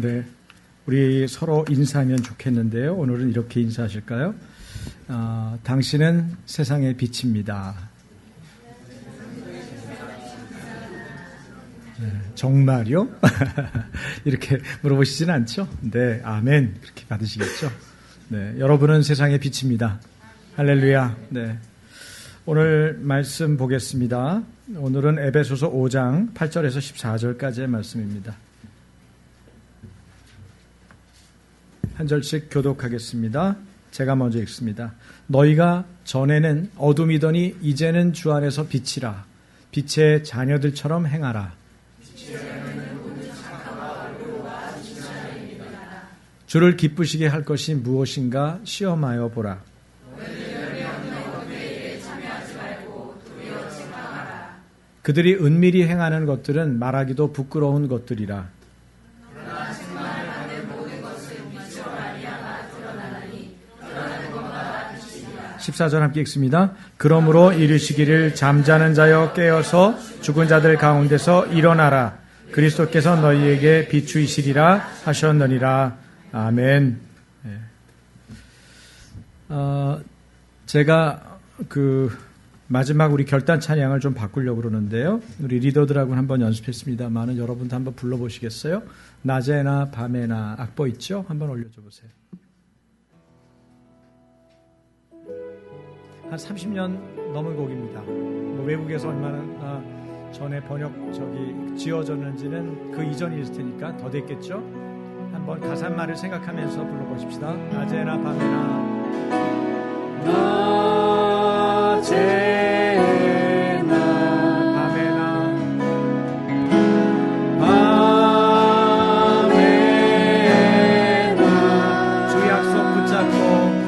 네, 우리 서로 인사하면 좋겠는데요. 오늘은 이렇게 인사하실까요? 당신은 세상의 빛입니다. 네, 정말요? 이렇게 물어보시진 않죠? 네, 아멘. 그렇게 받으시겠죠? 네, 여러분은 세상의 빛입니다. 할렐루야. 네. 오늘 말씀 보겠습니다. 오늘은 에베소서 5장 8절에서 14절까지의 말씀입니다. 한 절씩 교독하겠습니다. 제가 먼저 읽습니다. 너희가 전에는 어둠이더니 이제는 주 안에서 빛이라. 빛의 자녀들처럼 행하라. 주를 기쁘시게 할 것이 무엇인가 시험하여 보라. 그들이 은밀히 행하는 것들은 말하기도 부끄러운 것들이라. 14절 함께 읽습니다. 그러므로 이르시기를 잠자는 자여 깨어서 죽은 자들 가운데서 일어나라. 그리스도께서 너희에게 비추이시리라 하셨느니라. 아멘. 제가 마지막 우리 결단 찬양을 좀 바꾸려고 그러는데요. 우리 리더들하고는 한번 연습했습니다만은 여러분도 한번 불러보시겠어요? 낮에나 밤에나 악보 있죠? 한번 올려줘 보세요. 한 30년 넘은 곡입니다. 외국에서 얼마나 전에 지어졌는지는 그 이전이 있을 테니까 더 됐겠죠? 한번 가사말을 생각하면서 불러보십시다. 낮에나 밤에나 주 약속 붙잡고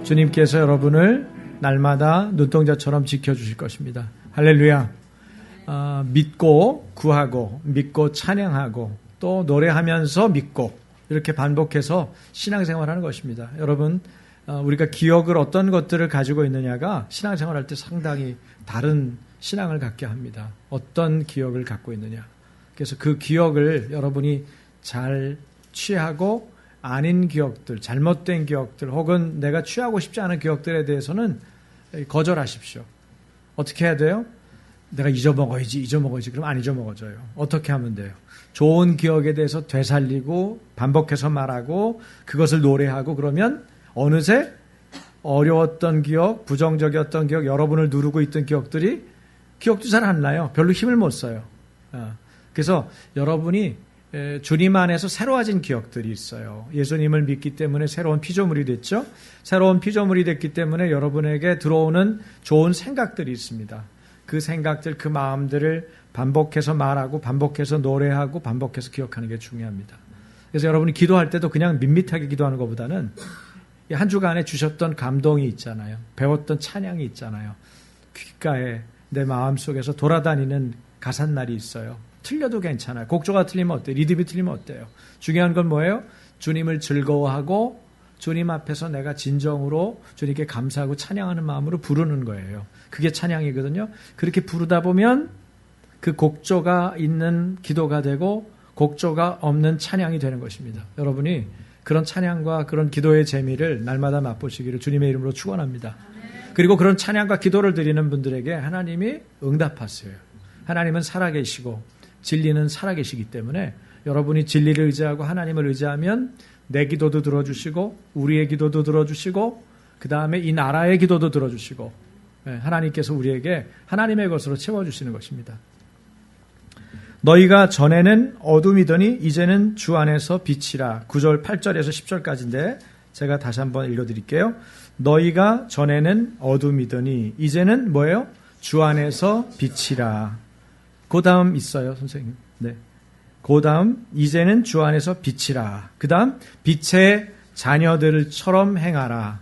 주님께서 여러분을 날마다 눈동자처럼 지켜주실 것입니다. 할렐루야. 믿고 구하고 믿고 찬양하고 또 노래하면서 믿고 이렇게 반복해서 신앙생활하는 것입니다. 여러분, 우리가 기억을 어떤 것들을 가지고 있느냐가 신앙생활할 때 상당히 다른 신앙을 갖게 합니다. 어떤 기억을 갖고 있느냐. 그래서 그 기억을 여러분이 잘 취하고 아닌 기억들, 잘못된 기억들 혹은 내가 취하고 싶지 않은 기억들에 대해서는 거절하십시오. 어떻게 해야 돼요? 내가 잊어먹어야지. 그럼 안 잊어먹어져요. 어떻게 하면 돼요? 좋은 기억에 대해서 되살리고 반복해서 말하고 그것을 노래하고 그러면 어느새 어려웠던 기억, 부정적이었던 기억, 여러분을 누르고 있던 기억들이 기억도 잘 안 나요. 별로 힘을 못 써요. 그래서 여러분이 주님 안에서 새로워진 기억들이 있어요. 예수님을 믿기 때문에 새로운 피조물이 됐죠. 새로운 피조물이 됐기 때문에 여러분에게 들어오는 좋은 생각들이 있습니다. 그 생각들, 그 마음들을 반복해서 말하고 반복해서 노래하고 반복해서 기억하는 게 중요합니다. 그래서 여러분이 기도할 때도 그냥 밋밋하게 기도하는 것보다는 한 주간에 주셨던 감동이 있잖아요. 배웠던 찬양이 있잖아요. 귓가에 내 마음속에서 돌아다니는 가삿날이 있어요. 틀려도 괜찮아요. 곡조가 틀리면 어때요? 리듬이 틀리면 어때요? 중요한 건 뭐예요? 주님을 즐거워하고 주님 앞에서 내가 진정으로 주님께 감사하고 찬양하는 마음으로 부르는 거예요. 그게 찬양이거든요. 그렇게 부르다 보면 그 곡조가 있는 기도가 되고 곡조가 없는 찬양이 되는 것입니다. 여러분이 그런 찬양과 그런 기도의 재미를 날마다 맛보시기를 주님의 이름으로 축원합니다. 그리고 그런 찬양과 기도를 드리는 분들에게 하나님이 응답하세요. 하나님은 살아계시고 진리는 살아계시기 때문에 여러분이 진리를 의지하고 하나님을 의지하면 내 기도도 들어주시고 우리의 기도도 들어주시고 그 다음에 이 나라의 기도도 들어주시고 하나님께서 우리에게 하나님의 것으로 채워주시는 것입니다. 너희가 전에는 어둠이더니 이제는 주 안에서 빛이라. 9절 8절에서 10절까지인데 제가 다시 한번 읽어드릴게요. 너희가 전에는 어둠이더니 이제는 뭐예요? 주 안에서 빛이라. 그 다음 있어요, 선생님. 네. 그 다음 이제는 주 안에서 빛이라. 그 다음 빛의 자녀들처럼 행하라.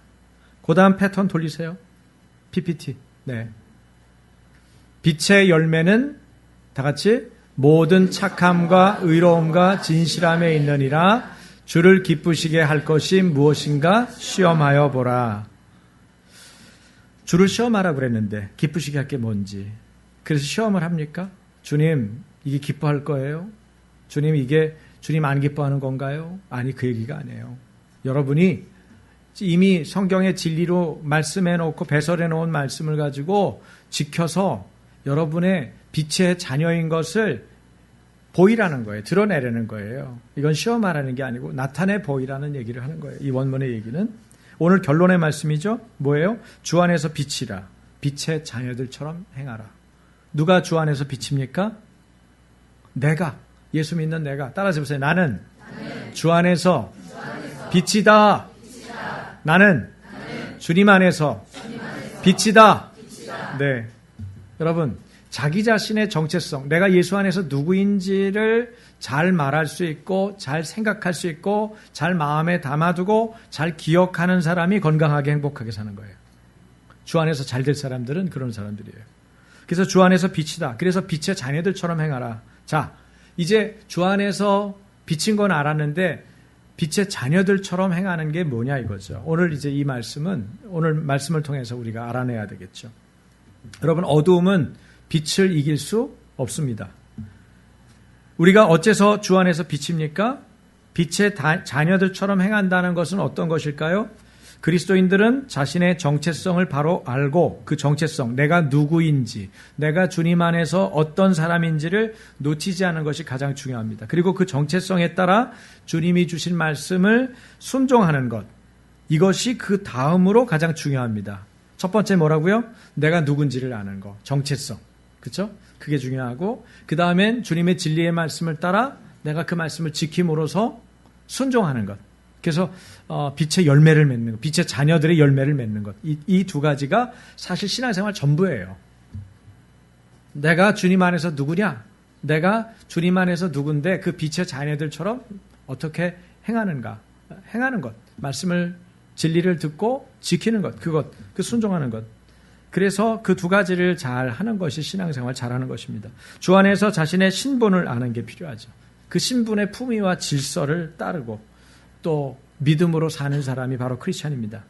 그 다음 패턴 돌리세요. PPT. 네. 빛의 열매는 다 같이 모든 착함과 의로움과 진실함에 있느니라. 주를 기쁘시게 할 것이 무엇인가 시험하여 보라. 주를 시험하라 그랬는데 기쁘시게 할 게 뭔지. 그래서 시험을 합니까? 주님, 이게 기뻐할 거예요? 주님, 이게 주님 안 기뻐하는 건가요? 아니, 그 얘기가 아니에요. 여러분이 이미 성경의 진리로 말씀해 놓고 배설해 놓은 말씀을 가지고 지켜서 여러분의 빛의 자녀인 것을 보이라는 거예요. 드러내라는 거예요. 이건 시험하라는 게 아니고 나타내 보이라는 얘기를 하는 거예요. 이 원문의 얘기는. 오늘 결론의 말씀이죠. 뭐예요? 주 안에서 빛이라. 빛의 자녀들처럼 행하라. 누가 주 안에서 빛입니까? 내가. 예수 믿는 내가. 따라서 보세요. 나는 주 안에서 빛이다. 나는 주님 안에서 빛이다. 네. 여러분, 자기 자신의 정체성, 내가 예수 안에서 누구인지를 잘 말할 수 있고 잘 생각할 수 있고 잘 마음에 담아두고 잘 기억하는 사람이 건강하게 행복하게 사는 거예요. 주 안에서 잘 될 사람들은 그런 사람들이에요. 그래서 주 안에서 빛이다. 그래서 빛의 자녀들처럼 행하라. 자, 이제 주 안에서 빛인 건 알았는데 빛의 자녀들처럼 행하는 게 뭐냐 이거죠. 오늘 이제 이 말씀은 오늘 말씀을 통해서 우리가 알아내야 되겠죠. 여러분, 어두움은 빛을 이길 수 없습니다. 우리가 어째서 주 안에서 빛입니까? 빛의 자녀들처럼 행한다는 것은 어떤 것일까요? 그리스도인들은 자신의 정체성을 바로 알고 그 정체성, 내가 누구인지, 내가 주님 안에서 어떤 사람인지를 놓치지 않은 것이 가장 중요합니다. 그리고 그 정체성에 따라 주님이 주신 말씀을 순종하는 것, 이것이 그 다음으로 가장 중요합니다. 첫 번째 뭐라고요? 내가 누군지를 아는 거, 정체성. 그렇죠? 그게 중요하고 그 다음엔 주님의 진리의 말씀을 따라 내가 그 말씀을 지킴으로써 순종하는 것. 그래서 빛의 열매를 맺는 것, 빛의 자녀들의 열매를 맺는 것. 이 두 가지가 사실 신앙생활 전부예요. 내가 주님 안에서 누구냐? 내가 주님 안에서 누군데 그 빛의 자녀들처럼 어떻게 행하는가? 행하는 것. 말씀을 진리를 듣고 지키는 것. 그 순종하는 것. 그래서 그 두 가지를 잘 하는 것이 신앙생활 잘하는 것입니다. 주 안에서 자신의 신분을 아는 게 필요하죠. 그 신분의 품위와 질서를 따르고 또 믿음으로 사는 사람이 바로 크리스찬입니다.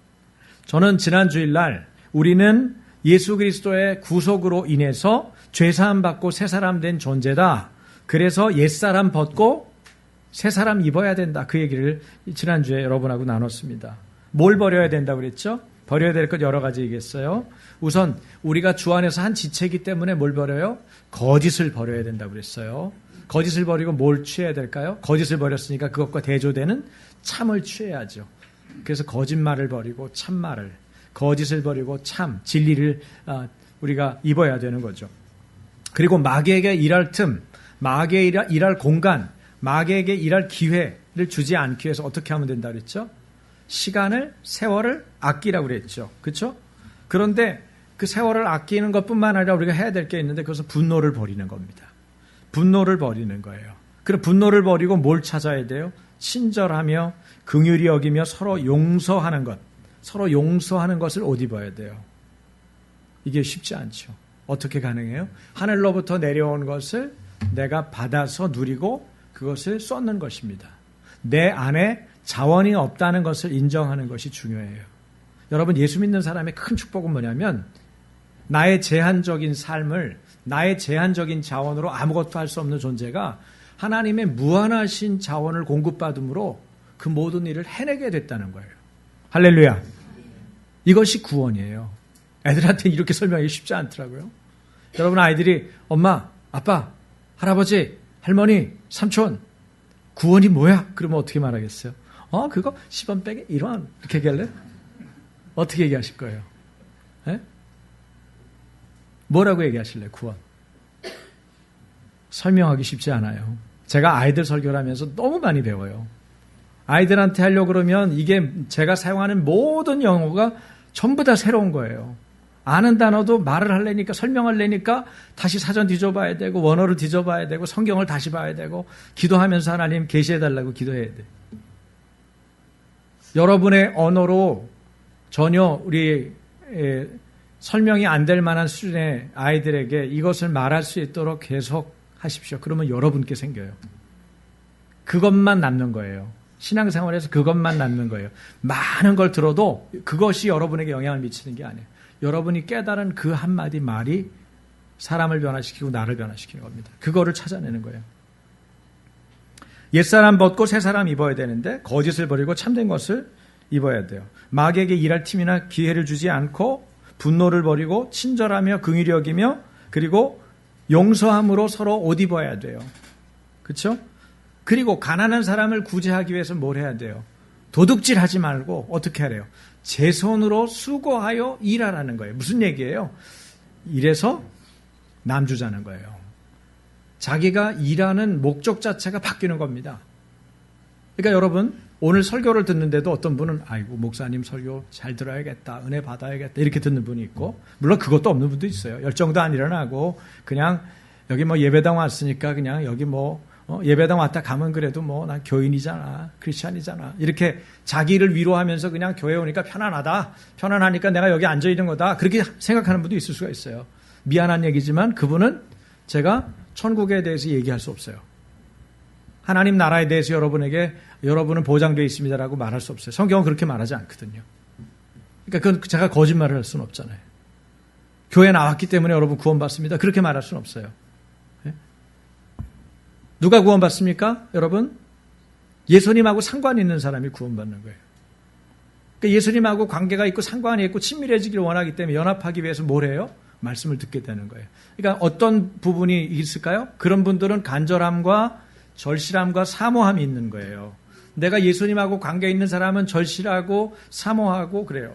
저는 지난 주일날 우리는 예수 그리스도의 구속으로 인해서 죄사함 받고 새 사람 된 존재다. 그래서 옛사람 벗고 새 사람 입어야 된다. 그 얘기를 지난주에 여러분하고 나눴습니다. 뭘 버려야 된다고 그랬죠? 버려야 될 것 여러 가지 얘기했어요. 우선 우리가 주 안에서 한 지체이기 때문에 뭘 버려요? 거짓을 버려야 된다고 그랬어요. 거짓을 버리고 뭘 취해야 될까요? 거짓을 버렸으니까 그것과 대조되는 참을 취해야죠. 그래서 거짓말을 버리고 참말을, 거짓을 버리고 참, 진리를 우리가 입어야 되는 거죠. 그리고 마귀에게 일할 틈, 마귀에게 일할 공간, 마귀에게 일할 기회를 주지 않기 위해서 어떻게 하면 된다 그랬죠? 시간을, 세월을 아끼라고 그랬죠. 그렇죠? 그런데 그 세월을 아끼는 것뿐만 아니라 우리가 해야 될 게 있는데 그것은 분노를 버리는 겁니다. 분노를 버리는 거예요. 그럼 분노를 버리고 뭘 찾아야 돼요? 친절하며 긍휼히 여기며 서로 용서하는 것. 서로 용서하는 것을 옷 입어야 돼요. 이게 쉽지 않죠. 어떻게 가능해요? 하늘로부터 내려온 것을 내가 받아서 누리고 그것을 쏟는 것입니다. 내 안에 자원이 없다는 것을 인정하는 것이 중요해요. 여러분, 예수 믿는 사람의 큰 축복은 뭐냐면 나의 제한적인 삶을 나의 제한적인 자원으로 아무것도 할 수 없는 존재가 하나님의 무한하신 자원을 공급받음으로 그 모든 일을 해내게 됐다는 거예요. 할렐루야. 이것이 구원이에요. 애들한테 이렇게 설명하기 쉽지 않더라고요. 여러분 아이들이 엄마, 아빠, 할아버지, 할머니, 삼촌 구원이 뭐야? 그러면 어떻게 말하겠어요? 그거 10원 빼기 1원 이렇게 얘기할래? 어떻게 얘기하실 거예요? 에? 뭐라고 얘기하실래요? 구원. 설명하기 쉽지 않아요. 제가 아이들 설교를 하면서 너무 많이 배워요. 아이들한테 하려고 그러면 이게 제가 사용하는 모든 영어가 전부 다 새로운 거예요. 아는 단어도 말을 하려니까 설명하려니까 다시 사전 뒤져봐야 되고 원어를 뒤져봐야 되고 성경을 다시 봐야 되고 기도하면서 하나님 계시해달라고 기도해야 돼. 여러분의 언어로 전혀 우리 설명이 안 될 만한 수준의 아이들에게 이것을 말할 수 있도록 계속 하십시오. 그러면 여러분께 생겨요. 그것만 남는 거예요. 신앙생활에서 그것만 남는 거예요. 많은 걸 들어도 그것이 여러분에게 영향을 미치는 게 아니에요. 여러분이 깨달은 그 한마디 말이 사람을 변화시키고 나를 변화시키는 겁니다. 그거를 찾아내는 거예요. 옛사람 벗고 새사람 입어야 되는데 거짓을 버리고 참된 것을 입어야 돼요. 마귀에게 일할 틈이나 기회를 주지 않고 분노를 버리고 친절하며 긍휼히 여기며 그리고 용서함으로 서로 옷 입어야 돼요. 그렇죠? 그리고 가난한 사람을 구제하기 위해서 뭘 해야 돼요? 도둑질하지 말고 어떻게 하래요? 제 손으로 수고하여 일하라는 거예요. 무슨 얘기예요? 이래서 남 주자는 거예요. 자기가 일하는 목적 자체가 바뀌는 겁니다. 그러니까 여러분 오늘 설교를 듣는데도 어떤 분은 아이고 목사님 설교 잘 들어야겠다, 은혜 받아야겠다 이렇게 듣는 분이 있고 물론 그것도 없는 분도 있어요. 열정도 안 일어나고 그냥 여기 뭐 예배당 왔으니까 그냥 여기 뭐 예배당 왔다 가면 그래도 뭐 난 교인이잖아, 크리스찬이잖아 이렇게 자기를 위로하면서 그냥 교회 오니까 편안하니까 내가 여기 앉아 있는 거다 그렇게 생각하는 분도 있을 수가 있어요. 미안한 얘기지만 그분은 제가 천국에 대해서 얘기할 수 없어요. 하나님 나라에 대해서 여러분은 보장되어 있습니다라고 말할 수 없어요. 성경은 그렇게 말하지 않거든요. 그러니까 그건 제가 거짓말을 할 수는 없잖아요. 교회 나왔기 때문에 여러분 구원받습니다. 그렇게 말할 수는 없어요. 누가 구원받습니까? 여러분 예수님하고 상관이 있는 사람이 구원받는 거예요. 그러니까 예수님하고 관계가 있고 상관이 있고 친밀해지기를 원하기 때문에 연합하기 위해서 뭘 해요? 말씀을 듣게 되는 거예요. 그러니까 어떤 부분이 있을까요? 그런 분들은 간절함과 절실함과 사모함이 있는 거예요. 내가 예수님하고 관계 있는 사람은 절실하고 사모하고 그래요.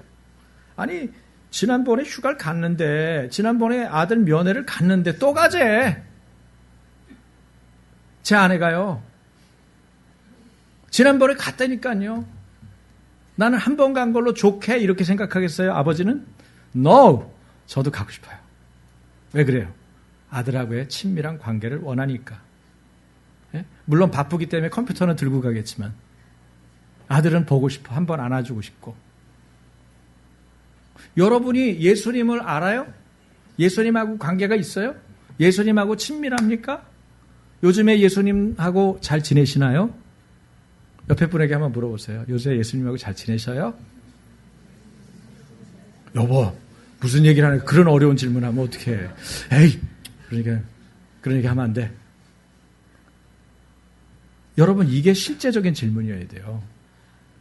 아니 지난번에 휴가를 갔는데 지난번에 아들 면회를 갔는데 또 가재. 제 아내가요. 지난번에 갔다니까요. 나는 한 번 간 걸로 좋게 이렇게 생각하겠어요? 아버지는? No! 저도 가고 싶어요. 왜 그래요? 아들하고의 친밀한 관계를 원하니까. 예? 물론 바쁘기 때문에 컴퓨터는 들고 가겠지만 아들은 보고 싶어. 한번 안아주고 싶고. 여러분이 예수님을 알아요? 예수님하고 관계가 있어요? 예수님하고 친밀합니까? 요즘에 예수님하고 잘 지내시나요? 옆에 분에게 한번 물어보세요. 요새 예수님하고 잘 지내셔요? 여보, 무슨 얘기를 하는 그런 어려운 질문하면 어떡해. 에이, 그런 얘기 하면 안 돼. 여러분, 이게 실제적인 질문이어야 돼요.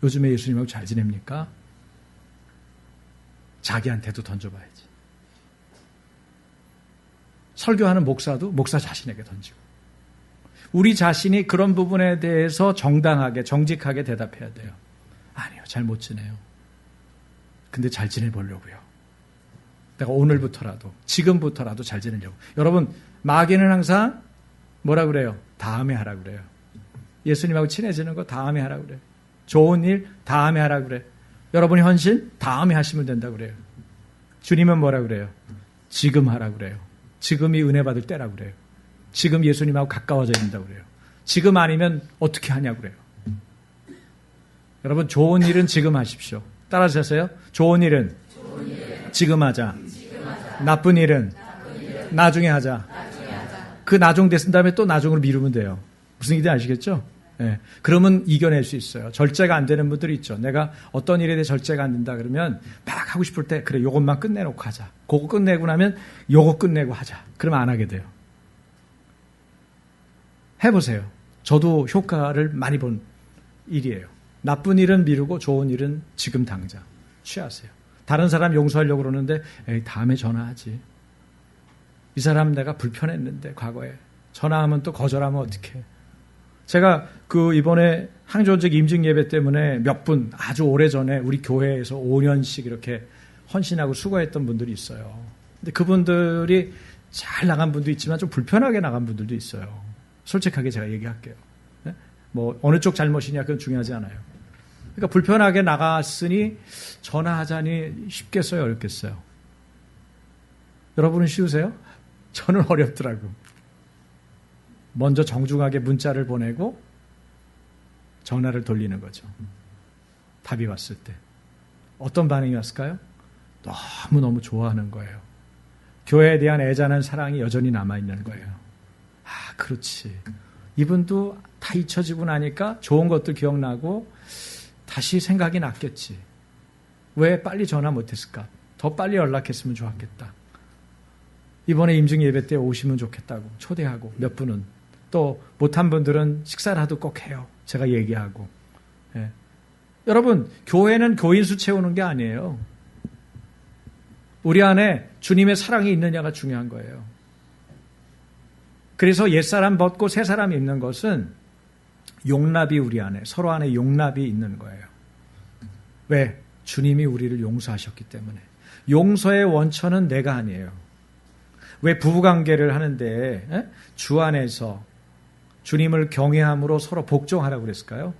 요즘에 예수님하고 잘 지냅니까? 자기한테도 던져봐야지. 설교하는 목사도 목사 자신에게 던지고. 우리 자신이 그런 부분에 대해서 정당하게, 정직하게 대답해야 돼요. 아니요, 잘 못 지내요. 근데 잘 지내보려고요. 내가 오늘부터라도, 지금부터라도 잘 지내려고. 여러분, 마귀는 항상 뭐라 그래요? 다음에 하라 그래요. 예수님하고 친해지는 거 다음에 하라 그래요. 좋은 일 다음에 하라 그래요. 여러분이 헌신 다음에 하시면 된다 그래요. 주님은 뭐라 그래요? 지금 하라 그래요. 지금이 은혜 받을 때라 그래요. 지금 예수님하고 가까워져야 된다고 그래요. 지금 아니면 어떻게 하냐고 그래요. 여러분 좋은 일은 지금 하십시오. 따라서 하세요. 좋은 일은 지금 하자. 나쁜 일은 나중에 하자. 그 나중 됐은 다음에 또 나중으로 미루면 돼요. 무슨 얘기인지 아시겠죠? 예. 그러면 이겨낼 수 있어요. 절제가 안 되는 분들이 있죠. 내가 어떤 일에 대해 절제가 안 된다 그러면 막 하고 싶을 때 그래 요것만 끝내놓고 하자. 그거 끝내고 나면 요거 끝내고 하자. 그러면 안 하게 돼요. 해보세요. 저도 효과를 많이 본 일이에요. 나쁜 일은 미루고 좋은 일은 지금 당장 취하세요. 다른 사람 용서하려고 그러는데 에이, 다음에 전화하지. 이 사람 내가 불편했는데 과거에 전화하면 또 거절하면 어떡해. 제가 이번에 항저직 임직 예배 때문에 몇 분 아주 오래전에 우리 교회에서 5년씩 이렇게 헌신하고 수고했던 분들이 있어요. 근데 그분들이 잘 나간 분도 있지만 좀 불편하게 나간 분들도 있어요. 솔직하게 제가 얘기할게요. 네? 뭐 어느 쪽 잘못이냐 그건 중요하지 않아요. 그러니까 불편하게 나갔으니 전화하자니 쉽겠어요, 어렵겠어요? 여러분은 쉬우세요? 저는 어렵더라고요. 먼저 정중하게 문자를 보내고 전화를 돌리는 거죠. 답이 왔을 때. 어떤 반응이 왔을까요? 너무너무 좋아하는 거예요. 교회에 대한 애잔한 사랑이 여전히 남아있는 거예요. 아, 그렇지. 이분도 다 잊혀지고 나니까 좋은 것도 기억나고 다시 생각이 났겠지. 왜 빨리 전화 못했을까? 더 빨리 연락했으면 좋았겠다. 이번에 임증 예배 때 오시면 좋겠다고 초대하고 몇 분은 또 못한 분들은 식사라도 꼭 해요. 제가 얘기하고. 예. 여러분, 교회는 교인 수 채우는 게 아니에요. 우리 안에 주님의 사랑이 있느냐가 중요한 거예요. 그래서 옛사람 벗고 새사람 입는 것은 용납이 우리 안에, 서로 안에 용납이 있는 거예요. 왜? 주님이 우리를 용서하셨기 때문에. 용서의 원천은 내가 아니에요. 왜 부부관계를 하는데 주 안에서 주님을 경외함으로 서로 복종하라고 그랬을까요?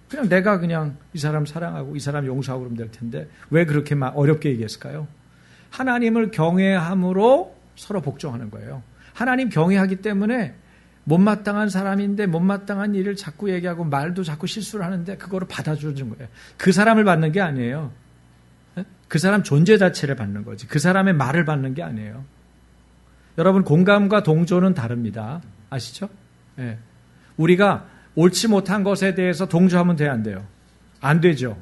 그냥 내가 그냥 이 사람 사랑하고 이 사람 용서하고 그러면 될 텐데 왜 그렇게 어렵게 얘기했을까요? 하나님을 경외함으로 서로 복종하는 거예요. 하나님 경외하기 때문에 못마땅한 사람인데 못마땅한 일을 자꾸 얘기하고 말도 자꾸 실수를 하는데 그거를 받아주는 거예요. 그 사람을 받는 게 아니에요. 그 사람 존재 자체를 받는 거지. 그 사람의 말을 받는 게 아니에요. 여러분, 공감과 동조는 다릅니다. 아시죠? 예. 우리가 옳지 못한 것에 대해서 동조하면 돼요, 안 돼요? 안 되죠.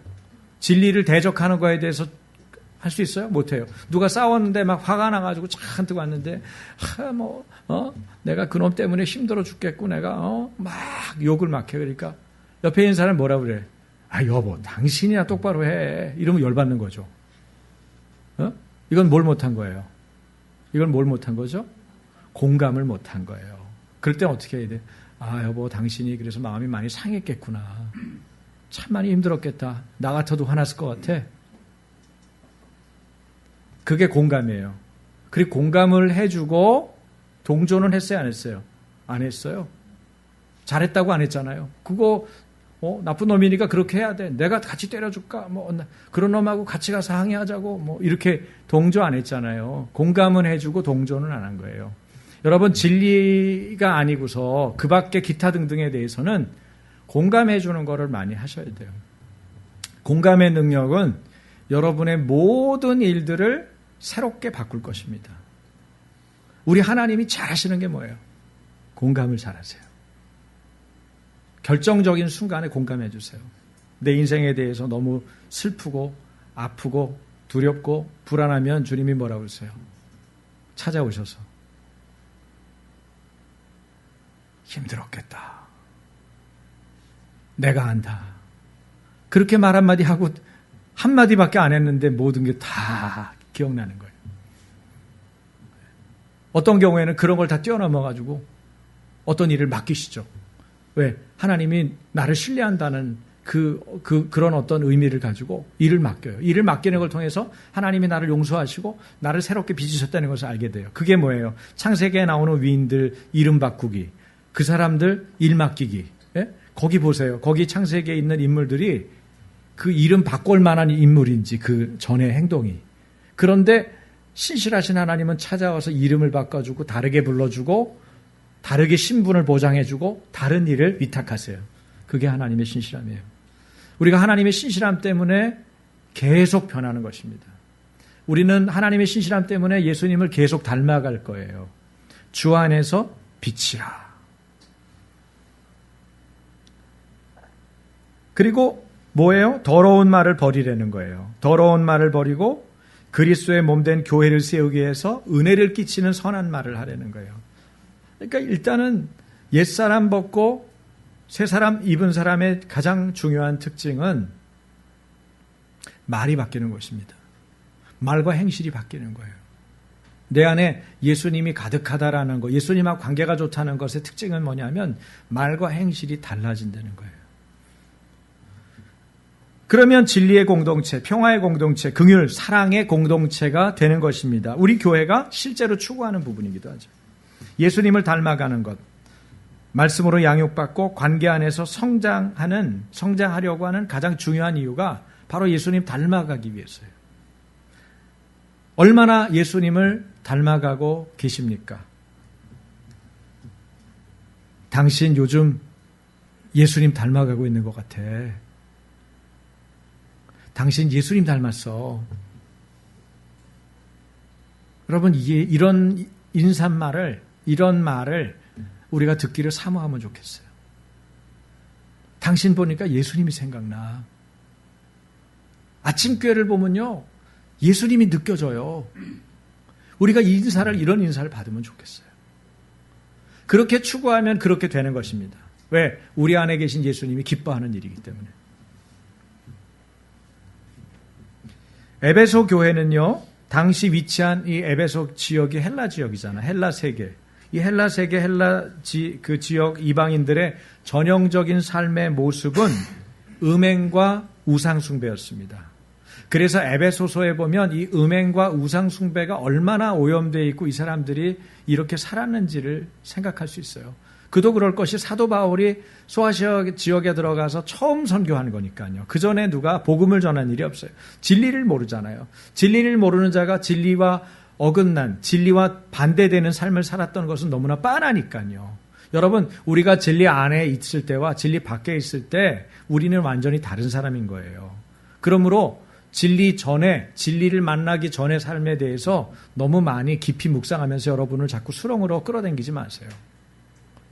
진리를 대적하는 거에 대해서 할 수 있어요? 못 해요. 누가 싸웠는데 막 화가 나가지고 잔뜩 왔는데, 내가 그놈 때문에 힘들어 죽겠고, 내가, 막 욕을 막 해. 그러니까, 옆에 있는 사람 뭐라 그래? 아, 여보, 당신이나 똑바로 해. 이러면 열받는 거죠. 이건 뭘 못한 거예요? 이건 뭘 못한 거죠? 공감을 못한 거예요. 그럴 땐 어떻게 해야 돼? 아, 여보, 당신이 그래서 마음이 많이 상했겠구나. 참 많이 힘들었겠다. 나 같아도 화났을 것 같아. 그게 공감이에요. 그리고 공감을 해주고 동조는 했어요, 안 했어요? 안 했어요. 잘했다고 안 했잖아요. 그거 나쁜 놈이니까 그렇게 해야 돼. 내가 같이 때려줄까? 그런 놈하고 같이 가서 항의하자고 이렇게 동조 안 했잖아요. 공감은 해주고 동조는 안 한 거예요. 여러분, 진리가 아니고서 그 밖에 기타 등등에 대해서는 공감해 주는 거를 많이 하셔야 돼요. 공감의 능력은 여러분의 모든 일들을 새롭게 바꿀 것입니다. 우리 하나님이 잘하시는 게 뭐예요? 공감을 잘하세요. 결정적인 순간에 공감해 주세요. 내 인생에 대해서 너무 슬프고 아프고 두렵고 불안하면 주님이 뭐라고 그러세요? 찾아오셔서 힘들었겠다. 내가 안다. 그렇게 말 한마디 하고 한마디밖에 안 했는데 모든 게 다 기억나는 거예요. 어떤 경우에는 그런 걸 다 뛰어넘어가지고 어떤 일을 맡기시죠. 왜? 하나님이 나를 신뢰한다는 그런 어떤 의미를 가지고 일을 맡겨요. 일을 맡기는 걸 통해서 하나님이 나를 용서하시고 나를 새롭게 빚으셨다는 것을 알게 돼요. 그게 뭐예요? 창세기에 나오는 위인들 이름 바꾸기, 그 사람들 일 맡기기. 예? 거기 보세요. 거기 창세기에 있는 인물들이 그 이름 바꿀 만한 인물인지 그 전의 행동이. 그런데 신실하신 하나님은 찾아와서 이름을 바꿔주고 다르게 불러주고 다르게 신분을 보장해주고 다른 일을 위탁하세요. 그게 하나님의 신실함이에요. 우리가 하나님의 신실함 때문에 계속 변하는 것입니다. 우리는 하나님의 신실함 때문에 예수님을 계속 닮아갈 거예요. 주 안에서 빛이라. 그리고 뭐예요? 더러운 말을 버리라는 거예요. 더러운 말을 버리고 그리스도의 몸된 교회를 세우기 위해서 은혜를 끼치는 선한 말을 하라는 거예요. 그러니까 일단은 옛사람 벗고 새사람 입은 사람의 가장 중요한 특징은 말이 바뀌는 것입니다. 말과 행실이 바뀌는 거예요. 내 안에 예수님이 가득하다라는 거, 예수님하고 관계가 좋다는 것의 특징은 뭐냐면 말과 행실이 달라진다는 거예요. 그러면 진리의 공동체, 평화의 공동체, 긍휼, 사랑의 공동체가 되는 것입니다. 우리 교회가 실제로 추구하는 부분이기도 하죠. 예수님을 닮아가는 것, 말씀으로 양육받고 관계 안에서 성장하려고 하는 가장 중요한 이유가 바로 예수님 닮아가기 위해서예요. 얼마나 예수님을 닮아가고 계십니까? 당신 요즘 예수님 닮아가고 있는 것 같아. 당신 예수님 닮았어. 여러분, 이런 인사말을, 이런 말을 우리가 듣기를 사모하면 좋겠어요. 당신 보니까 예수님이 생각나. 아침교회를 보면요, 예수님이 느껴져요. 우리가 이런 인사를 받으면 좋겠어요. 그렇게 추구하면 그렇게 되는 것입니다. 왜? 우리 안에 계신 예수님이 기뻐하는 일이기 때문에. 에베소 교회는요, 당시 위치한 이 에베소 지역이 헬라 지역이잖아. 헬라 세계. 이 헬라 세계, 그 지역 이방인들의 전형적인 삶의 모습은 음행과 우상숭배였습니다. 그래서 에베소서에 보면 이 음행과 우상숭배가 얼마나 오염되어 있고 이 사람들이 이렇게 살았는지를 생각할 수 있어요. 그도 그럴 것이 사도 바울이 소아시아 지역에 들어가서 처음 선교하는 거니까요. 그 전에 누가 복음을 전한 일이 없어요. 진리를 모르잖아요. 진리를 모르는 자가 진리와 어긋난, 진리와 반대되는 삶을 살았던 것은 너무나 뻔하니까요. 여러분, 우리가 진리 안에 있을 때와 진리 밖에 있을 때 우리는 완전히 다른 사람인 거예요. 그러므로 진리를 만나기 전의 삶에 대해서 너무 많이 깊이 묵상하면서 여러분을 자꾸 수렁으로 끌어당기지 마세요.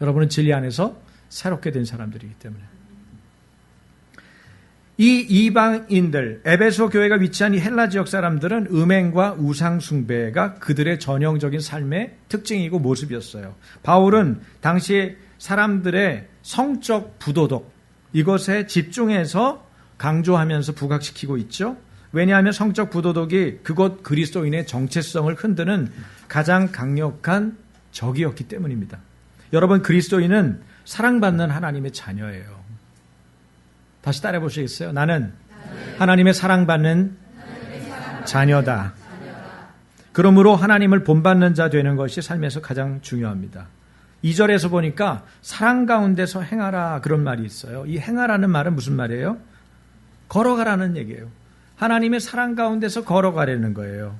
여러분은 진리 안에서 새롭게 된 사람들이기 때문에. 이 이방인들, 에베소 교회가 위치한 이 헬라 지역 사람들은 음행과 우상숭배가 그들의 전형적인 삶의 특징이고 모습이었어요. 바울은 당시 사람들의 성적 부도덕, 이것에 집중해서 강조하면서 부각시키고 있죠. 왜냐하면 성적 부도덕이 그곳 그리스도인의 정체성을 흔드는 가장 강력한 적이었기 때문입니다. 여러분, 그리스도인은 사랑받는 하나님의 자녀예요. 다시 따라해 보시겠어요? 나는 하나님의 사랑받는 자녀다. 그러므로 하나님을 본받는 자 되는 것이 삶에서 가장 중요합니다. 2절에서 보니까 사랑 가운데서 행하라, 그런 말이 있어요. 이 행하라는 말은 무슨 말이에요? 걸어가라는 얘기예요. 하나님의 사랑 가운데서 걸어가라는 거예요.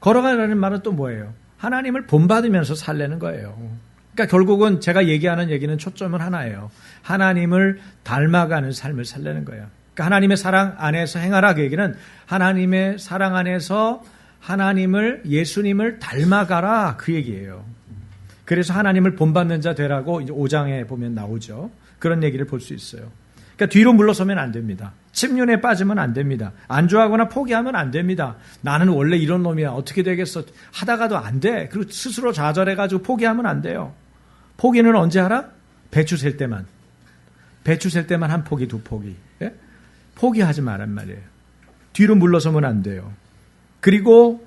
걸어가라는 말은 또 뭐예요? 하나님을 본받으면서 살라는 거예요. 그러니까 결국은 제가 얘기하는 얘기는 초점은 하나예요. 하나님을 닮아가는 삶을 살라는 거예요. 그러니까 하나님의 사랑 안에서 행하라, 그 얘기는 하나님의 사랑 안에서 예수님을 닮아가라, 그 얘기예요. 그래서 하나님을 본받는 자 되라고 이제 5장에 보면 나오죠. 그런 얘기를 볼 수 있어요. 그러니까 뒤로 물러서면 안 됩니다. 침륜에 빠지면 안 됩니다. 안주하거나 포기하면 안 됩니다. 나는 원래 이런 놈이야, 어떻게 되겠어 하다가도 안 돼. 그리고 스스로 좌절해가지고 포기하면 안 돼요. 포기는 언제 하라? 배추 셀 때만. 배추 셀 때만 한 포기, 두 포기. 예? 포기하지 말란 말이에요. 뒤로 물러서면 안 돼요. 그리고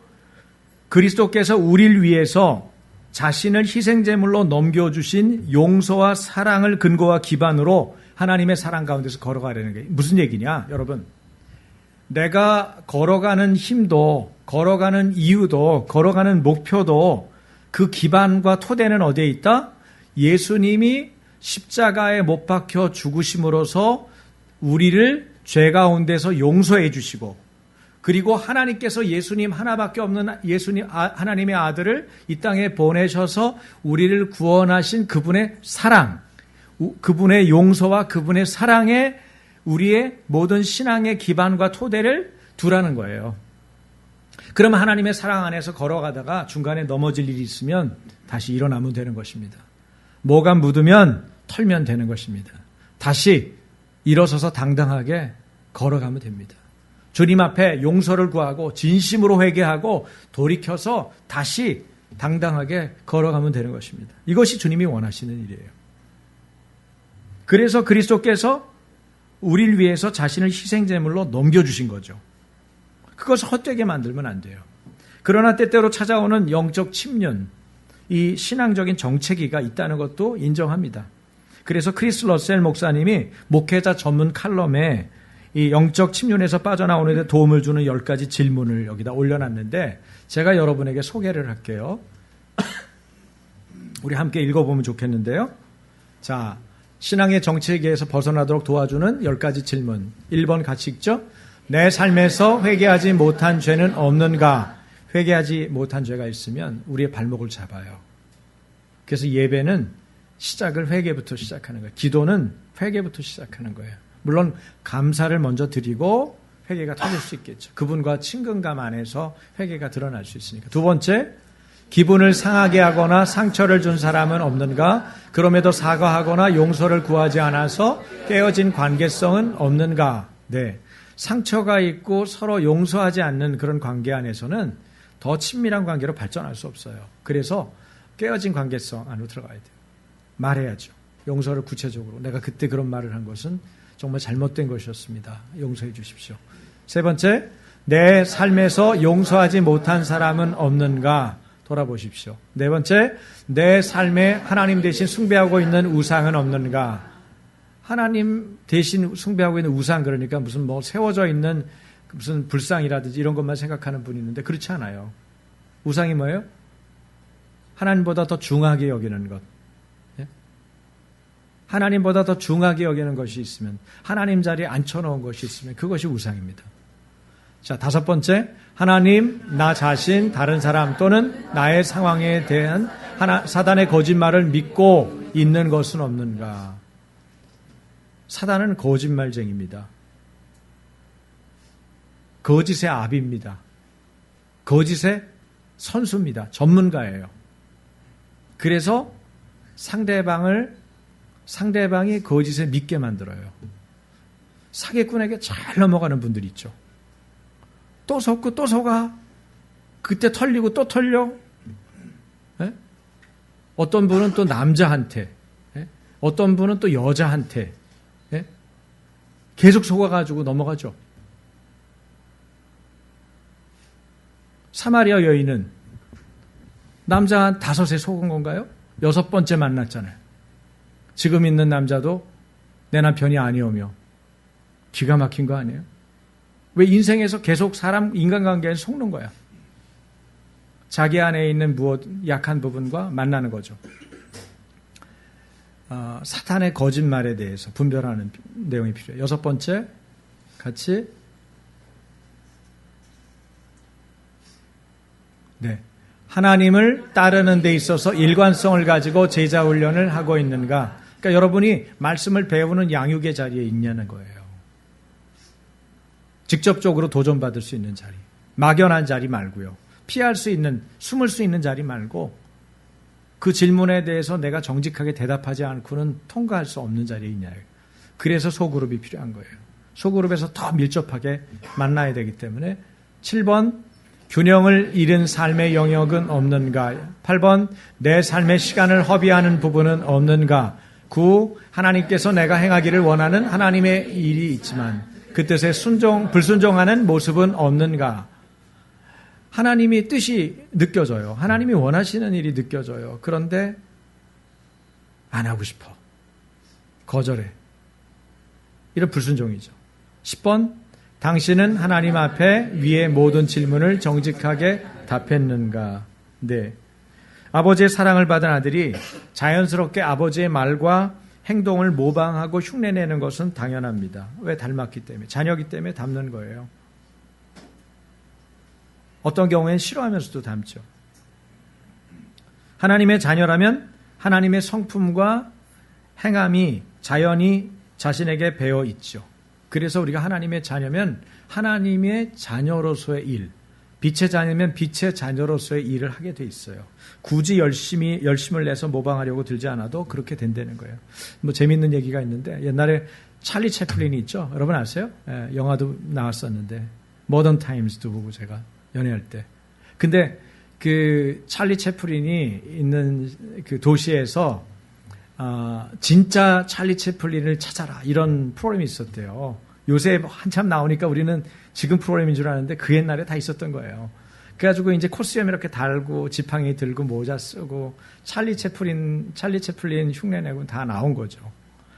그리스도께서 우리를 위해서 자신을 희생제물로 넘겨주신 용서와 사랑을 근거와 기반으로 하나님의 사랑 가운데서 걸어가려는 게 무슨 얘기냐? 여러분, 내가 걸어가는 힘도, 걸어가는 이유도, 걸어가는 목표도 그 기반과 토대는 어디에 있다? 예수님이 십자가에 못 박혀 죽으심으로써 우리를 죄 가운데서 용서해 주시고, 그리고 하나님께서 예수님 하나밖에 없는 하나님의 아들을 이 땅에 보내셔서 우리를 구원하신 그분의 사랑, 그분의 용서와 그분의 사랑에 우리의 모든 신앙의 기반과 토대를 두라는 거예요. 그러면 하나님의 사랑 안에서 걸어가다가 중간에 넘어질 일이 있으면 다시 일어나면 되는 것입니다. 뭐가 묻으면 털면 되는 것입니다. 다시 일어서서 당당하게 걸어가면 됩니다. 주님 앞에 용서를 구하고 진심으로 회개하고 돌이켜서 다시 당당하게 걸어가면 되는 것입니다. 이것이 주님이 원하시는 일이에요. 그래서 그리스도께서 우리를 위해서 자신을 희생제물로 넘겨주신 거죠. 그것을 헛되게 만들면 안 돼요. 그러나 때때로 찾아오는 영적 침륜, 이 신앙적인 정체기가 있다는 것도 인정합니다. 그래서 크리스 러셀 목사님이 목회자 전문 칼럼에 이 영적 침륜에서 빠져나오는 데 도움을 주는 10가지 질문을 여기다 올려놨는데 제가 여러분에게 소개를 할게요. 우리 함께 읽어보면 좋겠는데요. 자, 신앙의 정체기에서 벗어나도록 도와주는 10가지 질문. 1번 같이 읽죠. 내 삶에서 회개하지 못한 죄는 없는가? 회개하지 못한 죄가 있으면 우리의 발목을 잡아요. 그래서 예배는 시작을 회개부터 시작하는 거예요. 기도는 회개부터 시작하는 거예요. 물론 감사를 먼저 드리고 회개가 터질 수 있겠죠. 그분과 친근감 안에서 회개가 드러날 수 있으니까. 두 번째, 기분을 상하게 하거나 상처를 준 사람은 없는가? 그럼에도 사과하거나 용서를 구하지 않아서 깨어진 관계성은 없는가? 네. 상처가 있고 서로 용서하지 않는 그런 관계 안에서는 더 친밀한 관계로 발전할 수 없어요. 그래서 깨어진 관계성 안으로 들어가야 돼요. 말해야죠. 용서를 구체적으로. 내가 그때 그런 말을 한 것은 정말 잘못된 것이었습니다. 용서해 주십시오. 세 번째, 내 삶에서 용서하지 못한 사람은 없는가? 돌아보십시오. 네 번째, 내 삶에 하나님 대신 숭배하고 있는 우상은 없는가? 하나님 대신 숭배하고 있는 우상, 그러니까 무슨 뭐 세워져 있는 무슨 불상이라든지 이런 것만 생각하는 분이 있는데 그렇지 않아요. 우상이 뭐예요? 하나님보다 더 중하게 여기는 것. 예? 하나님보다 더 중하게 여기는 것이 있으면, 하나님 자리에 앉혀놓은 것이 있으면 그것이 우상입니다. 자, 다섯 번째, 하나님, 나 자신, 다른 사람 또는 나의 상황에 대한 사단의 거짓말을 믿고 있는 것은 없는가? 사단은 거짓말쟁이입니다. 거짓의 압입니다. 거짓의 선수입니다. 전문가예요. 그래서 상대방이 거짓에 믿게 만들어요. 사기꾼에게 잘 넘어가는 분들이 있죠. 또 속고 또 속아. 그때 털리고 또 털려. 예? 어떤 분은 또 남자한테, 예? 어떤 분은 또 여자한테, 예? 계속 속아가지고 넘어가죠. 사마리아 여인은 남자 한 5에 속은 건가요? 6번째 만났잖아요. 지금 있는 남자도 내 남편이 아니오며. 기가 막힌 거 아니에요? 왜 인생에서 계속 인간관계에 속는 거야? 자기 안에 있는 약한 부분과 만나는 거죠. 사탄의 거짓말에 대해서 분별하는 내용이 필요해요. 6번째, 같이. 네. 하나님을 따르는 데 있어서 일관성을 가지고 제자 훈련을 하고 있는가? 그러니까 여러분이 말씀을 배우는 양육의 자리에 있냐는 거예요. 직접적으로 도전받을 수 있는 자리. 막연한 자리 말고요. 피할 수 있는, 숨을 수 있는 자리 말고 그 질문에 대해서 내가 정직하게 대답하지 않고는 통과할 수 없는 자리에 있냐요. 그래서 소그룹이 필요한 거예요. 소그룹에서 더 밀접하게 만나야 되기 때문에 7번, 균형을 잃은 삶의 영역은 없는가? 8번, 내 삶의 시간을 허비하는 부분은 없는가? 9, 하나님께서 내가 행하기를 원하는 하나님의 일이 있지만 그 뜻에 불순종하는 모습은 없는가? 하나님이 뜻이 느껴져요. 하나님이 원하시는 일이 느껴져요. 그런데 안 하고 싶어. 거절해. 이런 불순종이죠. 10번, 당신은 하나님 앞에 위의 모든 질문을 정직하게 답했는가? 네. 아버지의 사랑을 받은 아들이 자연스럽게 아버지의 말과 행동을 모방하고 흉내내는 것은 당연합니다. 왜? 닮았기 때문에. 자녀기 때문에 닮는 거예요. 어떤 경우엔 싫어하면서도 닮죠. 하나님의 자녀라면 하나님의 성품과 행함이 자연히 자신에게 배어 있죠. 그래서 우리가 하나님의 자녀면 하나님의 자녀로서의 일, 빛의 자녀면 빛의 자녀로서의 일을 하게 돼 있어요. 굳이 열심을 내서 모방하려고 들지 않아도 그렇게 된다는 거예요. 뭐 재밌는 얘기가 있는데 옛날에 찰리 채플린이 있죠. 여러분 아세요? 예, 영화도 나왔었는데 모던 타임스도 보고 제가 연애할 때. 근데 그 찰리 채플린이 있는 그 도시에서 진짜 찰리 채플린을 찾아라 이런 프로그램이 있었대요. 요새 한참 나오니까 우리는 지금 프로그램인 줄 아는데 그 옛날에 다 있었던 거예요. 그래가지고 이제 코스염 이렇게 달고 지팡이 들고 모자 쓰고 찰리 채플린 흉내 내고 다 나온 거죠.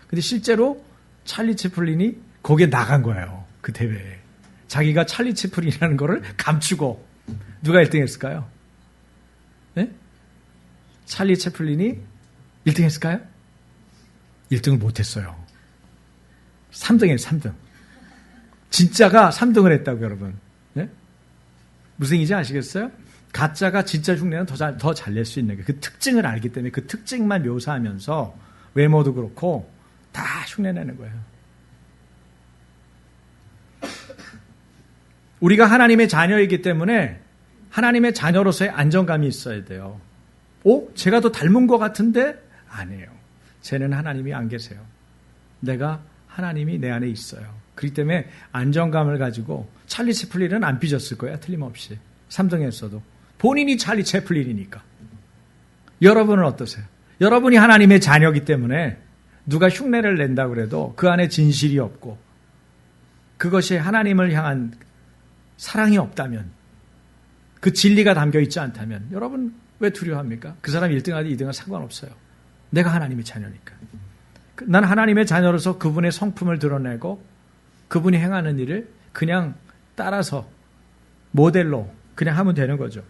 근데 실제로 찰리 채플린이 거기에 나간 거예요. 그 대회에. 자기가 찰리 채플린이라는 거를 감추고 누가 1등 했을까요? 네? 찰리 채플린이 1등 했을까요? 1등을 못했어요. 3등이에요, 3등. 진짜가 3등을 했다고, 여러분. 네? 무슨 얘기인지 아시겠어요? 가짜가 진짜 흉내는 더 잘 낼 수 있는 거예요. 그 특징을 알기 때문에 그 특징만 묘사하면서 외모도 그렇고 다 흉내내는 거예요. 우리가 하나님의 자녀이기 때문에 하나님의 자녀로서의 안정감이 있어야 돼요. 제가 더 닮은 것 같은데? 아니에요. 쟤는 하나님이 안 계세요. 내가 하나님이 내 안에 있어요. 그렇기 때문에 안정감을 가지고 찰리 채플린은 안 삐졌을 거야. 틀림없이. 3등 했어도. 본인이 찰리 채플린이니까. 여러분은 어떠세요? 여러분이 하나님의 자녀이기 때문에 누가 흉내를 낸다고 그래도 그 안에 진실이 없고 그것이 하나님을 향한 사랑이 없다면 그 진리가 담겨 있지 않다면 여러분 왜 두려워합니까? 그 사람이 1등하든 2등하든 상관없어요. 내가 하나님의 자녀니까. 난 하나님의 자녀로서 그분의 성품을 드러내고 그분이 행하는 일을 그냥 따라서 모델로 그냥 하면 되는 거죠.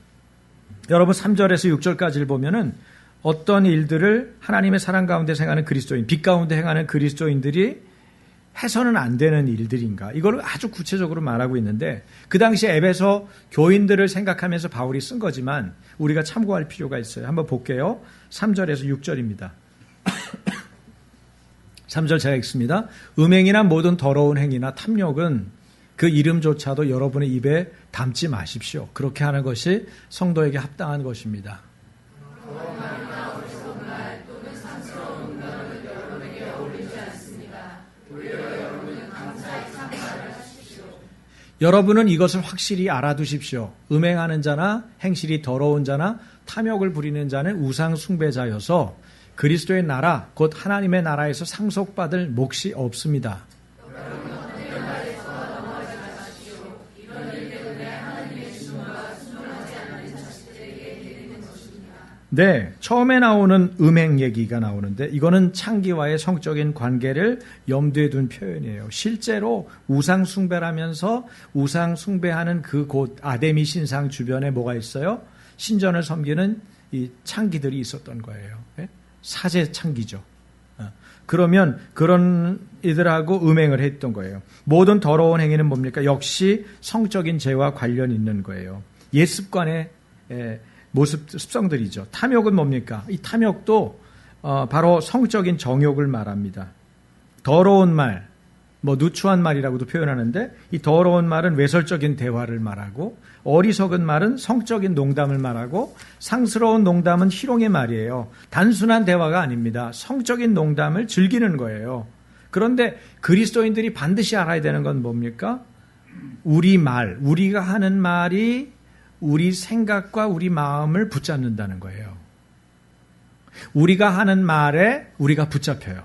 여러분 3절에서 6절까지를 보면은 어떤 일들을 하나님의 사랑 가운데 행하는 그리스도인, 빛 가운데 행하는 그리스도인들이 해서는 안 되는 일들인가. 이걸 아주 구체적으로 말하고 있는데 그 당시 에베소 교인들을 생각하면서 바울이 쓴 거지만 우리가 참고할 필요가 있어요. 한번 볼게요. 3절에서 6절입니다. 3절 제가 읽습니다. 음행이나 모든 더러운 행위나 탐욕은 그 이름조차도 여러분의 입에 담지 마십시오. 그렇게 하는 것이 성도에게 합당한 것입니다. 여러분은 이것을 확실히 알아두십시오. 음행하는 자나 행실이 더러운 자나 탐욕을 부리는 자는 우상 숭배자여서 그리스도의 나라, 곧 하나님의 나라에서 상속받을 몫이 없습니다. 네, 처음에 나오는 음행 얘기가 나오는데 이거는 창기와의 성적인 관계를 염두에 둔 표현이에요. 실제로 우상 숭배라면서 우상 숭배하는 그 곳 아데미 신상 주변에 뭐가 있어요? 신전을 섬기는 이 창기들이 있었던 거예요. 사제 창기죠. 그러면 그런 이들하고 음행을 했던 거예요. 모든 더러운 행위는 뭡니까? 역시 성적인 죄와 관련 있는 거예요. 옛 습관의 모습, 습성들이죠. 탐욕은 뭡니까? 이 탐욕도 바로 성적인 정욕을 말합니다. 더러운 말, 누추한 말이라고도 표현하는데 이 더러운 말은 외설적인 대화를 말하고 어리석은 말은 성적인 농담을 말하고 상스러운 농담은 희롱의 말이에요. 단순한 대화가 아닙니다. 성적인 농담을 즐기는 거예요. 그런데 그리스도인들이 반드시 알아야 되는 건 뭡니까? 우리가 하는 말이 우리 생각과 우리 마음을 붙잡는다는 거예요. 우리가 하는 말에 우리가 붙잡혀요.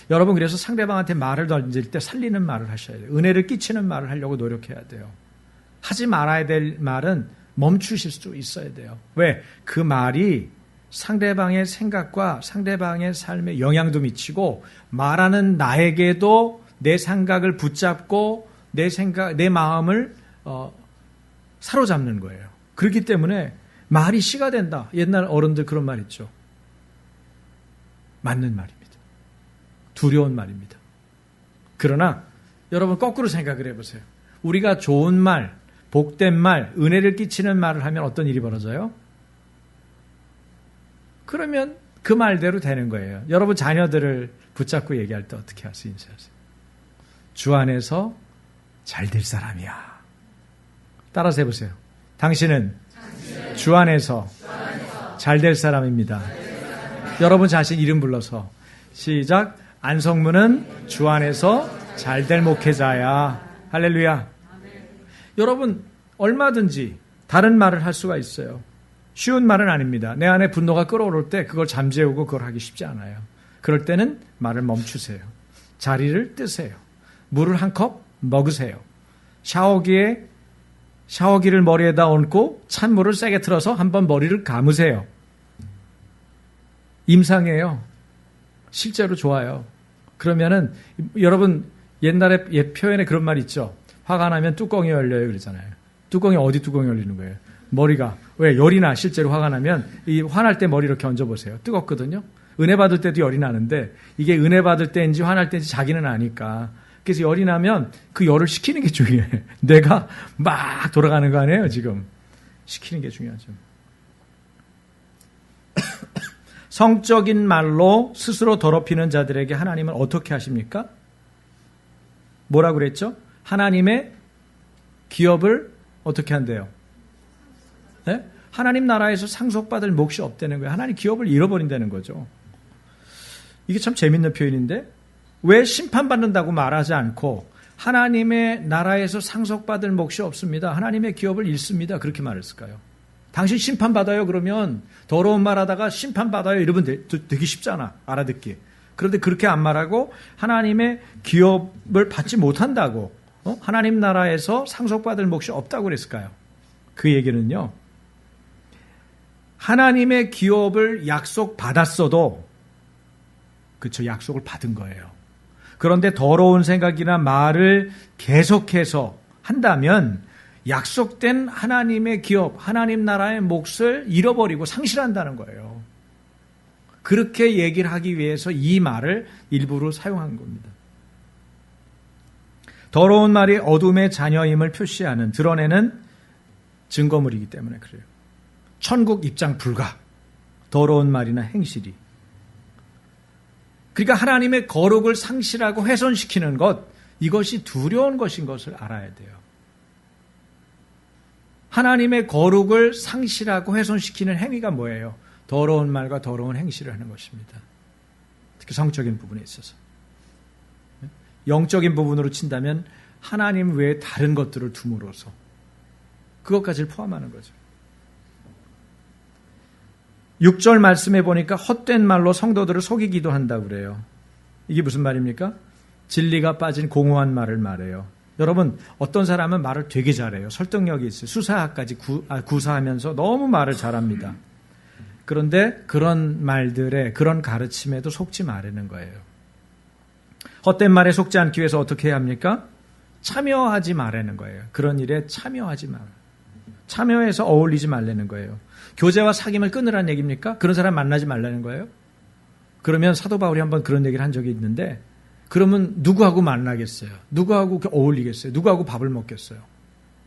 여러분 그래서 상대방한테 말을 던질 때 살리는 말을 하셔야 돼요. 은혜를 끼치는 말을 하려고 노력해야 돼요. 하지 말아야 될 말은 멈추실 수 있어야 돼요. 왜? 그 말이 상대방의 생각과 상대방의 삶에 영향도 미치고 말하는 나에게도 내 생각을 붙잡고 내 마음을 사로잡는 거예요. 그렇기 때문에 말이 씨가 된다. 옛날 어른들 그런 말 있죠. 맞는 말입니다. 두려운 말입니다. 그러나 여러분 거꾸로 생각을 해보세요. 우리가 좋은 말, 복된 말, 은혜를 끼치는 말을 하면 어떤 일이 벌어져요? 그러면 그 말대로 되는 거예요. 여러분 자녀들을 붙잡고 얘기할 때 어떻게 하세요? 인사하세요. 주 안에서 잘 될 사람이야. 따라서 해보세요. 당신은 주 안에서 잘 될 사람입니다. 여러분 자신 이름 불러서 시작. 안성문은 주 안에서 잘될 목회자야. 할렐루야. 여러분, 얼마든지 다른 말을 할 수가 있어요. 쉬운 말은 아닙니다. 내 안에 분노가 끓어오를 때 그걸 잠재우고 그걸 하기 쉽지 않아요. 그럴 때는 말을 멈추세요. 자리를 뜨세요. 물을 한 컵 먹으세요. 샤워기를 머리에다 얹고 찬물을 세게 틀어서 한번 머리를 감으세요. 임상이에요. 실제로 좋아요. 그러면은 여러분 옛날에 표현에 그런 말 있죠. 화가 나면 뚜껑이 열려요 그러잖아요. 뚜껑이 어디 뚜껑이 열리는 거예요? 머리가. 왜? 열이 나. 실제로 화가 나면 이 화날 때 머리 이렇게 얹어보세요. 뜨겁거든요. 은혜 받을 때도 열이 나는데 이게 은혜 받을 때인지 화날 때인지 자기는 아니까. 그래서 열이 나면 그 열을 식히는 게 중요해. 내가 막 돌아가는 거 아니에요 지금. 식히는 게 중요하죠. 성적인 말로 스스로 더럽히는 자들에게 하나님은 어떻게 하십니까? 뭐라고 그랬죠? 하나님의 기업을 어떻게 한대요? 네? 하나님 나라에서 상속받을 몫이 없다는 거예요. 하나님 기업을 잃어버린다는 거죠. 이게 참 재밌는 표현인데 왜 심판받는다고 말하지 않고 하나님의 나라에서 상속받을 몫이 없습니다. 하나님의 기업을 잃습니다. 그렇게 말했을까요? 당신 심판받아요 그러면 더러운 말하다가 심판받아요 이러면 되게 쉽잖아. 알아듣기. 그런데 그렇게 안 말하고 하나님의 기업을 받지 못한다고 하나님 나라에서 상속받을 몫이 없다고 그랬을까요? 그 얘기는요. 하나님의 기업을 약속받았어도 그쵸 약속을 받은 거예요. 그런데 더러운 생각이나 말을 계속해서 한다면 약속된 하나님의 기업, 하나님 나라의 몫을 잃어버리고 상실한다는 거예요. 그렇게 얘기를 하기 위해서 이 말을 일부러 사용한 겁니다. 더러운 말이 어둠의 자녀임을 표시하는, 드러내는 증거물이기 때문에 그래요. 천국 입장 불가. 더러운 말이나 행실이. 그러니까 하나님의 거룩을 상실하고 훼손시키는 것, 이것이 두려운 것인 것을 알아야 돼요. 하나님의 거룩을 상실하고 훼손시키는 행위가 뭐예요? 더러운 말과 더러운 행실을 하는 것입니다. 특히 성적인 부분에 있어서. 영적인 부분으로 친다면 하나님 외에 다른 것들을 둠으로써 그것까지를 포함하는 거죠. 6절 말씀해 보니까 헛된 말로 성도들을 속이기도 한다고 그래요. 이게 무슨 말입니까? 진리가 빠진 공허한 말을 말해요. 여러분 어떤 사람은 말을 되게 잘해요. 설득력이 있어요. 수사까지 구사하면서 너무 말을 잘합니다. 그런데 그런 말들에 그런 가르침에도 속지 말라는 거예요. 헛된 말에 속지 않기 위해서 어떻게 해야 합니까? 참여하지 말라는 거예요. 그런 일에 참여하지 말아요. 참여해서 어울리지 말라는 거예요. 교제와 사귐을 끊으라는 얘기입니까? 그런 사람 만나지 말라는 거예요? 그러면 사도 바울이 한번 그런 얘기를 한 적이 있는데 그러면 누구하고 만나겠어요? 누구하고 어울리겠어요? 누구하고 밥을 먹겠어요?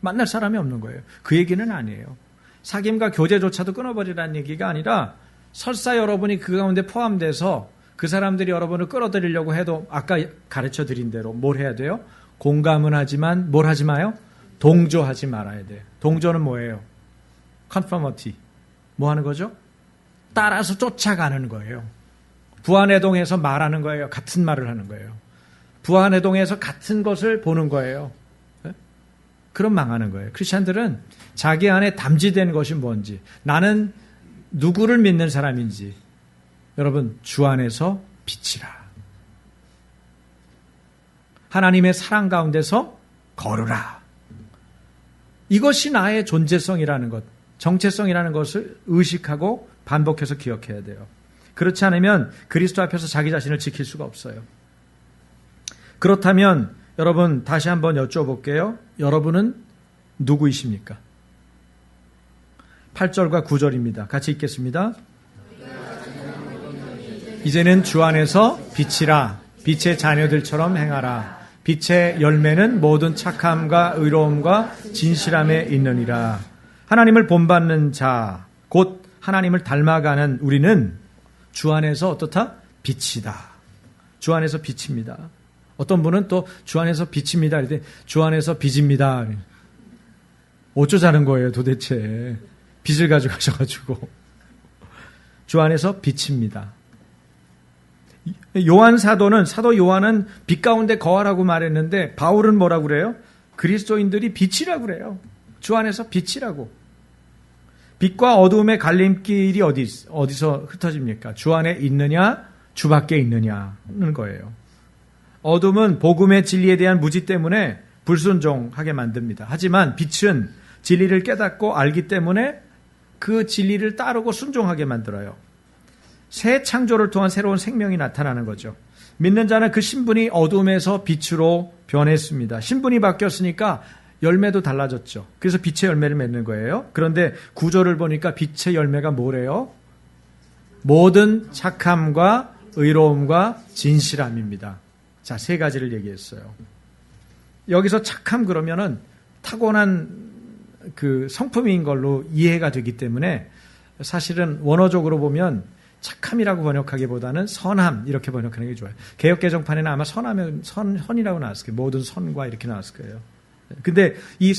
만날 사람이 없는 거예요. 그 얘기는 아니에요. 사귐과 교제조차도 끊어버리라는 얘기가 아니라 설사 여러분이 그 가운데 포함돼서 그 사람들이 여러분을 끌어들이려고 해도 아까 가르쳐드린 대로 뭘 해야 돼요? 공감은 하지만 뭘 하지 마요? 동조하지 말아야 돼요. 동조는 뭐예요? conformity. 뭐 하는 거죠? 따라서 쫓아가는 거예요. 부안해동에서 말하는 거예요. 같은 말을 하는 거예요. 부안해동에서 같은 것을 보는 거예요. 그럼 망하는 거예요. 크리스찬들은 자기 안에 담지된 것이 뭔지, 나는 누구를 믿는 사람인지, 여러분 주 안에서 빛이라. 하나님의 사랑 가운데서 걸으라. 이것이 나의 존재성이라는 것, 정체성이라는 것을 의식하고 반복해서 기억해야 돼요. 그렇지 않으면 그리스도 앞에서 자기 자신을 지킬 수가 없어요. 그렇다면 여러분 다시 한번 여쭤볼게요. 여러분은 누구이십니까? 8절과 9절입니다. 같이 읽겠습니다. 이제는 주 안에서 빛이라. 빛의 자녀들처럼 행하라. 빛의 열매는 모든 착함과 의로움과 진실함에 있느니라. 하나님을 본받는 자, 곧 하나님을 닮아가는 우리는 주 안에서 어떻다? 빛이다. 주 안에서 빛입니다. 어떤 분은 또 주 안에서 빛입니다. 이럴 때 주 안에서 빛입니다. 어쩌자는 거예요 도대체. 빛을 가져가셔가지고. 주 안에서 빛입니다. 요한 사도 요한은 빛 가운데 거하라고 말했는데 바울은 뭐라고 그래요? 그리스도인들이 빛이라고 그래요. 주 안에서 빛이라고. 빛과 어두움의 갈림길이 어디서 흩어집니까? 주 안에 있느냐, 주 밖에 있느냐는 거예요. 어둠은 복음의 진리에 대한 무지 때문에 불순종하게 만듭니다. 하지만 빛은 진리를 깨닫고 알기 때문에 그 진리를 따르고 순종하게 만들어요. 새 창조를 통한 새로운 생명이 나타나는 거죠. 믿는 자는 그 신분이 어둠에서 빛으로 변했습니다. 신분이 바뀌었으니까 열매도 달라졌죠. 그래서 빛의 열매를 맺는 거예요. 그런데 구절을 보니까 빛의 열매가 뭐래요? 모든 착함과 의로움과 진실함입니다. 자, 세 가지를 얘기했어요. 여기서 착함 그러면은 타고난 그 성품인 걸로 이해가 되기 때문에 사실은 원어적으로 보면 착함이라고 번역하기보다는 선함 이렇게 번역하는 게 좋아요. 개역개정판에는 아마 선이라고 나왔을 거예요. 모든 선과 이렇게 나왔을 거예요. 근데 이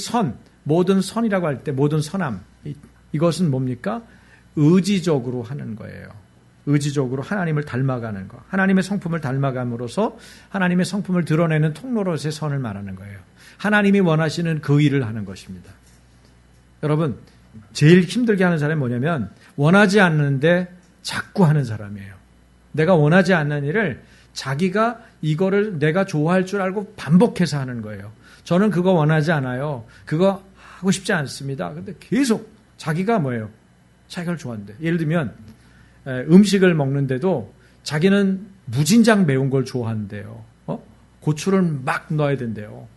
모든 선이라고 할 때 모든 선함 이것은 뭡니까? 의지적으로 하는 거예요. 의지적으로 하나님을 닮아가는 거. 하나님의 성품을 닮아감으로써 하나님의 성품을 드러내는 통로로서의 선을 말하는 거예요. 하나님이 원하시는 그 일을 하는 것입니다. 여러분, 제일 힘들게 하는 사람이 뭐냐면 원하지 않는데 자꾸 하는 사람이에요. 내가 원하지 않는 일을 자기가 이거를 내가 좋아할 줄 알고 반복해서 하는 거예요. 저는 그거 원하지 않아요. 그거 하고 싶지 않습니다. 근데 계속 자기가 뭐예요? 자기가 좋아한대. 예를 들면 음식을 먹는데도 자기는 무진장 매운 걸 좋아한대요. 고추를 막 넣어야 된대요.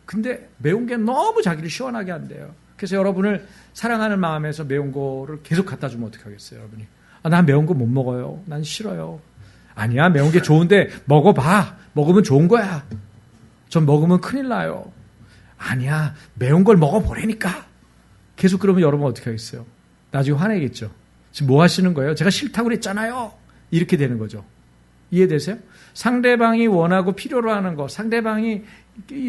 근데 매운 게 너무 자기를 시원하게 한대요. 그래서 여러분을 사랑하는 마음에서 매운 거를 계속 갖다 주면 어떻게 하겠어요, 여러분이? 난 매운 거 못 먹어요. 난 싫어요. 아니야, 매운 게 좋은데 먹어봐. 먹으면 좋은 거야. 전 먹으면 큰일 나요. 아니야, 매운 걸 먹어보라니까. 계속 그러면 여러분 어떻게 하겠어요? 나중에 화내겠죠. 지금 뭐 하시는 거예요? 제가 싫다고 그랬잖아요. 이렇게 되는 거죠. 이해되세요? 상대방이 원하고 필요로 하는 것, 상대방이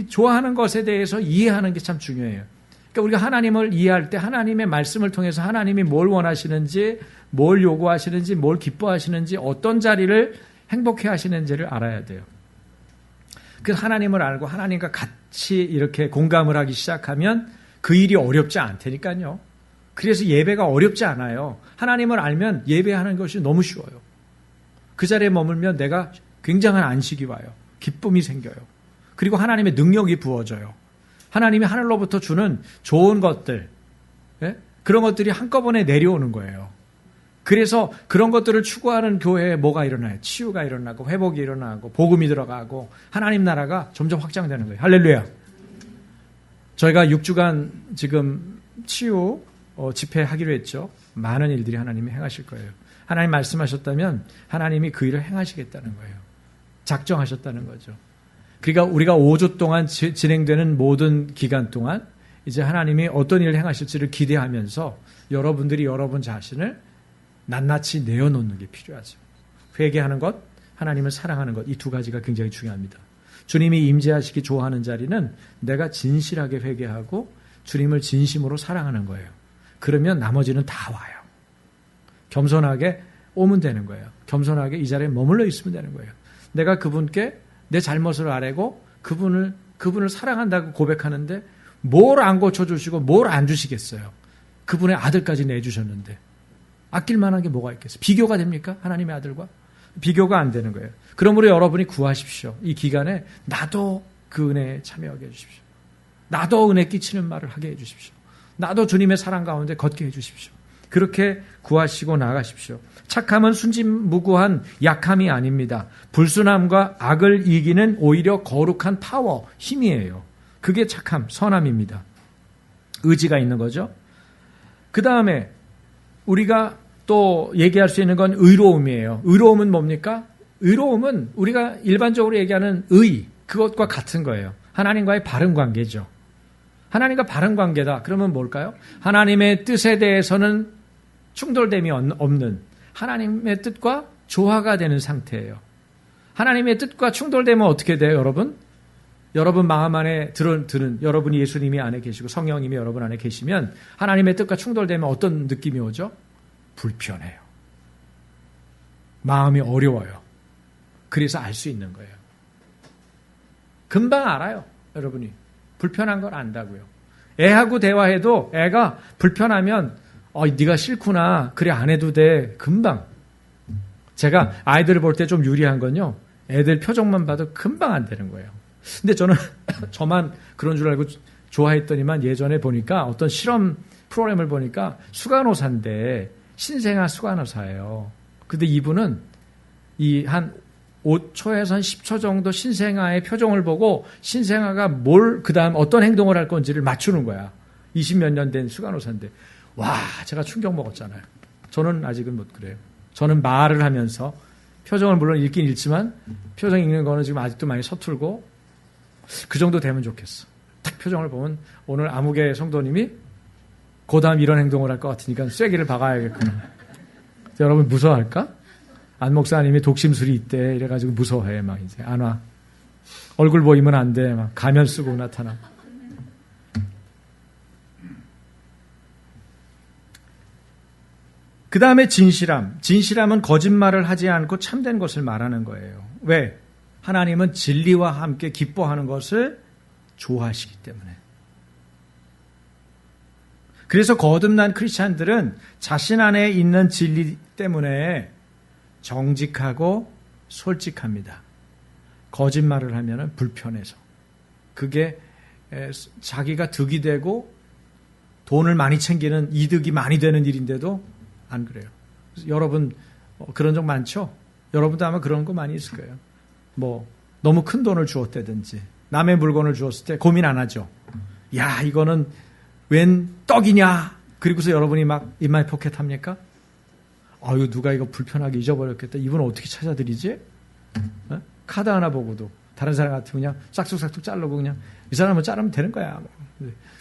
좋아하는 것에 대해서 이해하는 게 참 중요해요. 그러니까 우리가 하나님을 이해할 때 하나님의 말씀을 통해서 하나님이 뭘 원하시는지, 뭘 요구하시는지, 뭘 기뻐하시는지, 어떤 자리를 행복해 하시는지를 알아야 돼요. 그래서 하나님을 알고 하나님과 같이 이렇게 공감을 하기 시작하면 그 일이 어렵지 않다니까요. 그래서 예배가 어렵지 않아요. 하나님을 알면 예배하는 것이 너무 쉬워요. 그 자리에 머물면 내가 굉장한 안식이 와요. 기쁨이 생겨요. 그리고 하나님의 능력이 부어져요. 하나님이 하늘로부터 주는 좋은 것들, 그런 것들이 한꺼번에 내려오는 거예요. 그래서 그런 것들을 추구하는 교회에 뭐가 일어나요? 치유가 일어나고 회복이 일어나고 복음이 들어가고 하나님 나라가 점점 확장되는 거예요. 할렐루야. 저희가 6주간 지금 치유 집회하기로 했죠. 많은 일들이 하나님이 행하실 거예요. 하나님 말씀하셨다면 하나님이 그 일을 행하시겠다는 거예요. 작정하셨다는 거죠. 그러니까 우리가 5주 동안 진행되는 모든 기간 동안 이제 하나님이 어떤 일을 행하실지를 기대하면서 여러분들이 여러분 자신을 낱낱이 내어놓는 게 필요하죠. 회개하는 것, 하나님을 사랑하는 것, 이 두 가지가 굉장히 중요합니다. 주님이 임재하시기 좋아하는 자리는 내가 진실하게 회개하고 주님을 진심으로 사랑하는 거예요. 그러면 나머지는 다 와요. 겸손하게 오면 되는 거예요. 겸손하게 이 자리에 머물러 있으면 되는 거예요. 내가 그분께 내 잘못을 아뢰고 그분을 사랑한다고 고백하는데 뭘 안 고쳐주시고 뭘 안 주시겠어요. 그분의 아들까지 내주셨는데 아낄 만한 게 뭐가 있겠어요? 비교가 됩니까? 하나님의 아들과? 비교가 안 되는 거예요. 그러므로 여러분이 구하십시오. 이 기간에 나도 그 은혜에 참여하게 해주십시오. 나도 은혜 끼치는 말을 하게 해주십시오. 나도 주님의 사랑 가운데 걷게 해주십시오. 그렇게 구하시고 나가십시오. 착함은 순진무구한 약함이 아닙니다. 불순함과 악을 이기는 오히려 거룩한 파워, 힘이에요. 그게 착함, 선함입니다. 의지가 있는 거죠. 그 다음에 우리가 또 얘기할 수 있는 건 의로움이에요. 의로움은 뭡니까? 의로움은 우리가 일반적으로 얘기하는 의, 그것과 같은 거예요. 하나님과의 바른 관계죠. 하나님과 바른 관계다. 그러면 뭘까요? 하나님의 뜻에 대해서는 충돌됨이 없는 하나님의 뜻과 조화가 되는 상태예요. 하나님의 뜻과 충돌되면 어떻게 돼요, 여러분? 여러분 마음 안에 드는 여러분이 예수님이 안에 계시고 성령님이 여러분 안에 계시면 하나님의 뜻과 충돌되면 어떤 느낌이 오죠? 불편해요. 마음이 어려워요. 그래서 알 수 있는 거예요. 금방 알아요. 여러분이. 불편한 걸 안다고요. 애하고 대화해도 애가 불편하면 네가 싫구나. 그래 안 해도 돼. 금방. 제가 아이들을 볼 때 좀 유리한 건요. 애들 표정만 봐도 금방 안 되는 거예요. 근데 저는 저만 그런 줄 알고 좋아했더니만 예전에 보니까 어떤 실험 프로그램을 보니까 수간호사인데 신생아 수간호사예요. 근데 이분은 이 한 5초에서 한 10초 정도 신생아의 표정을 보고 신생아가 그다음 어떤 행동을 할 건지를 맞추는 거야. 20몇 년 된 수간호사인데. 와, 제가 충격 먹었잖아요. 저는 아직은 못 그래요. 저는 말을 하면서 표정을 물론 읽긴 읽지만 표정 읽는 거는 지금 아직도 많이 서툴고 그 정도 되면 좋겠어. 딱 표정을 보면 오늘 아무개 성도님이 고다음 이런 행동을 할 것 같으니까 쐐기를 박아야겠구나. 여러분 무서워할까? 안 목사님이 독심술이 있대 이래가지고 무서워해. 막 이제 안 와. 얼굴 보이면 안 돼. 막 가면 쓰고 나타나. 그 다음에 진실함. 진실함은 거짓말을 하지 않고 참된 것을 말하는 거예요. 왜? 하나님은 진리와 함께 기뻐하는 것을 좋아하시기 때문에. 그래서 거듭난 크리스찬들은 자신 안에 있는 진리 때문에 정직하고 솔직합니다. 거짓말을 하면 불편해서. 그게 자기가 득이 되고 돈을 많이 챙기는 이득이 많이 되는 일인데도 안 그래요. 여러분 그런 적 많죠? 여러분도 아마 그런 거 많이 있을 거예요. 뭐 너무 큰 돈을 주었다든지 남의 물건을 주었을 때 고민 안 하죠. 야, 이거는 웬 떡이냐? 그리고서 여러분이 막 인마이 포켓 합니까? 아유, 누가 이거 불편하게 잊어버렸겠다. 이분 어떻게 찾아드리지? 카드 하나 보고도 다른 사람 같으면 그냥 싹둑싹둑 자르고 그냥 이 사람은 자르면 되는 거야.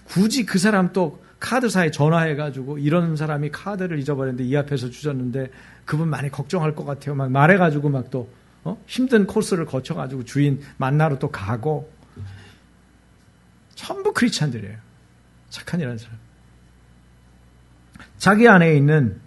굳이 그 사람 또 카드사에 전화해가지고 이런 사람이 카드를 잊어버렸는데 이 앞에서 주셨는데 그분 많이 걱정할 것 같아요. 막 말해가지고 막 또 힘든 코스를 거쳐가지고 주인 만나러 또 가고. 전부 크리스찬들이에요. 착한 이라는 사람. 자기 안에 있는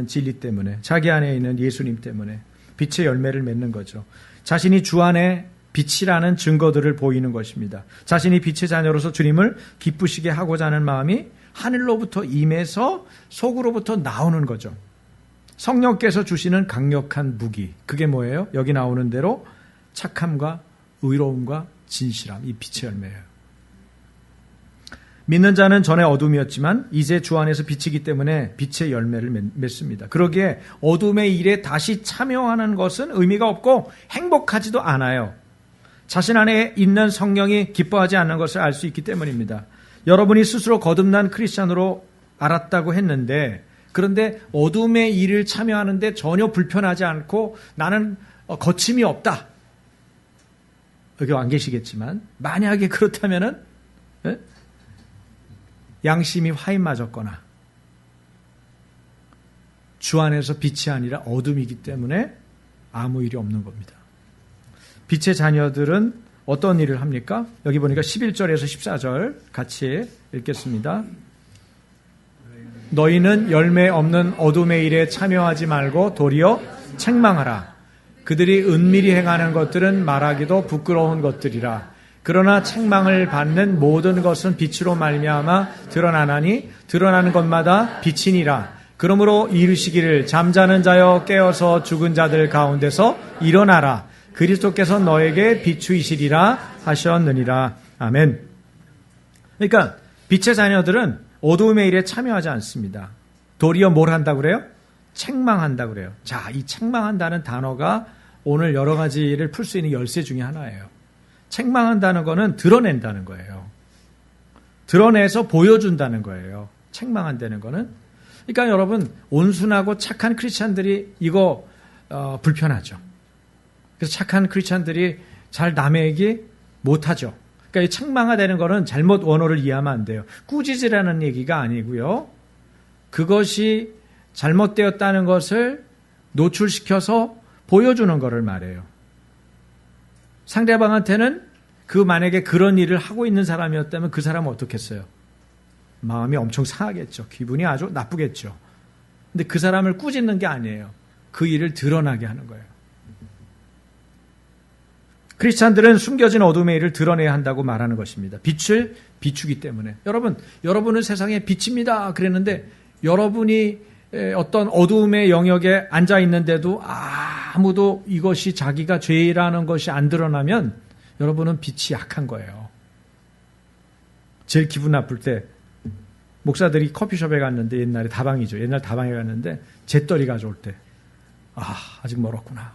진리 때문에, 자기 안에 있는 예수님 때문에 빛의 열매를 맺는 거죠. 자신이 주 안에 빛이라는 증거들을 보이는 것입니다. 자신이 빛의 자녀로서 주님을 기쁘시게 하고자 하는 마음이 하늘로부터 임해서 속으로부터 나오는 거죠. 성령께서 주시는 강력한 무기. 그게 뭐예요? 여기 나오는 대로 착함과 의로움과 진실함. 이 빛의 열매예요. 믿는 자는 전에 어둠이었지만 이제 주 안에서 빛이기 때문에 빛의 열매를 맺습니다. 그러기에 어둠의 일에 다시 참여하는 것은 의미가 없고 행복하지도 않아요. 자신 안에 있는 성령이 기뻐하지 않는 것을 알 수 있기 때문입니다. 여러분이 스스로 거듭난 크리스찬으로 알았다고 했는데 그런데 어둠의 일을 참여하는데 전혀 불편하지 않고 나는 거침이 없다. 여기 안 계시겠지만 만약에 그렇다면은 양심이 화인 맞았거나 주 안에서 빛이 아니라 어둠이기 때문에 아무 일이 없는 겁니다. 빛의 자녀들은 어떤 일을 합니까? 여기 보니까 11절에서 14절 같이 읽겠습니다. 너희는 열매 없는 어둠의 일에 참여하지 말고 도리어 책망하라. 그들이 은밀히 행하는 것들은 말하기도 부끄러운 것들이라. 그러나 책망을 받는 모든 것은 빛으로 말미암아 드러나나니 드러나는 것마다 빛이니라. 그러므로 이르시기를 잠자는 자여 깨어서 죽은 자들 가운데서 일어나라. 그리스도께서 너에게 비추이시리라 하셨느니라. 아멘. 그러니까 빛의 자녀들은 어두움의 일에 참여하지 않습니다. 도리어 뭘 한다고 그래요? 책망한다고 그래요. 자, 이 책망한다는 단어가 오늘 여러 가지를 풀 수 있는 열쇠 중에 하나예요. 책망한다는 거는 드러낸다는 거예요. 드러내서 보여준다는 거예요. 책망한다는 거는. 그러니까 여러분 온순하고 착한 크리스찬들이 이거 불편하죠. 그래서 착한 크리스찬들이 잘 남의 얘기 못하죠. 그러니까 이 책망하다는 거는 잘못 원어를 이해하면 안 돼요. 꾸짖으라는 얘기가 아니고요. 그것이 잘못되었다는 것을 노출시켜서 보여주는 것을 말해요. 상대방한테는 만약에 그런 일을 하고 있는 사람이었다면 그 사람은 어떻겠어요? 마음이 엄청 상하겠죠. 기분이 아주 나쁘겠죠. 근데 그 사람을 꾸짖는 게 아니에요. 그 일을 드러나게 하는 거예요. 크리스찬들은 숨겨진 어둠의 일을 드러내야 한다고 말하는 것입니다. 빛을 비추기 때문에. 여러분은 세상의 빛입니다. 그랬는데 여러분이 어떤 어두움의 영역에 앉아 있는데도 아무도 이것이 자기가 죄라는 것이 안 드러나면 여러분은 빛이 약한 거예요. 제일 기분 나쁠 때 목사들이 커피숍에 갔는데 옛날에 다방이죠. 옛날 다방에 갔는데 잿더리 가져올 때 아직 멀었구나.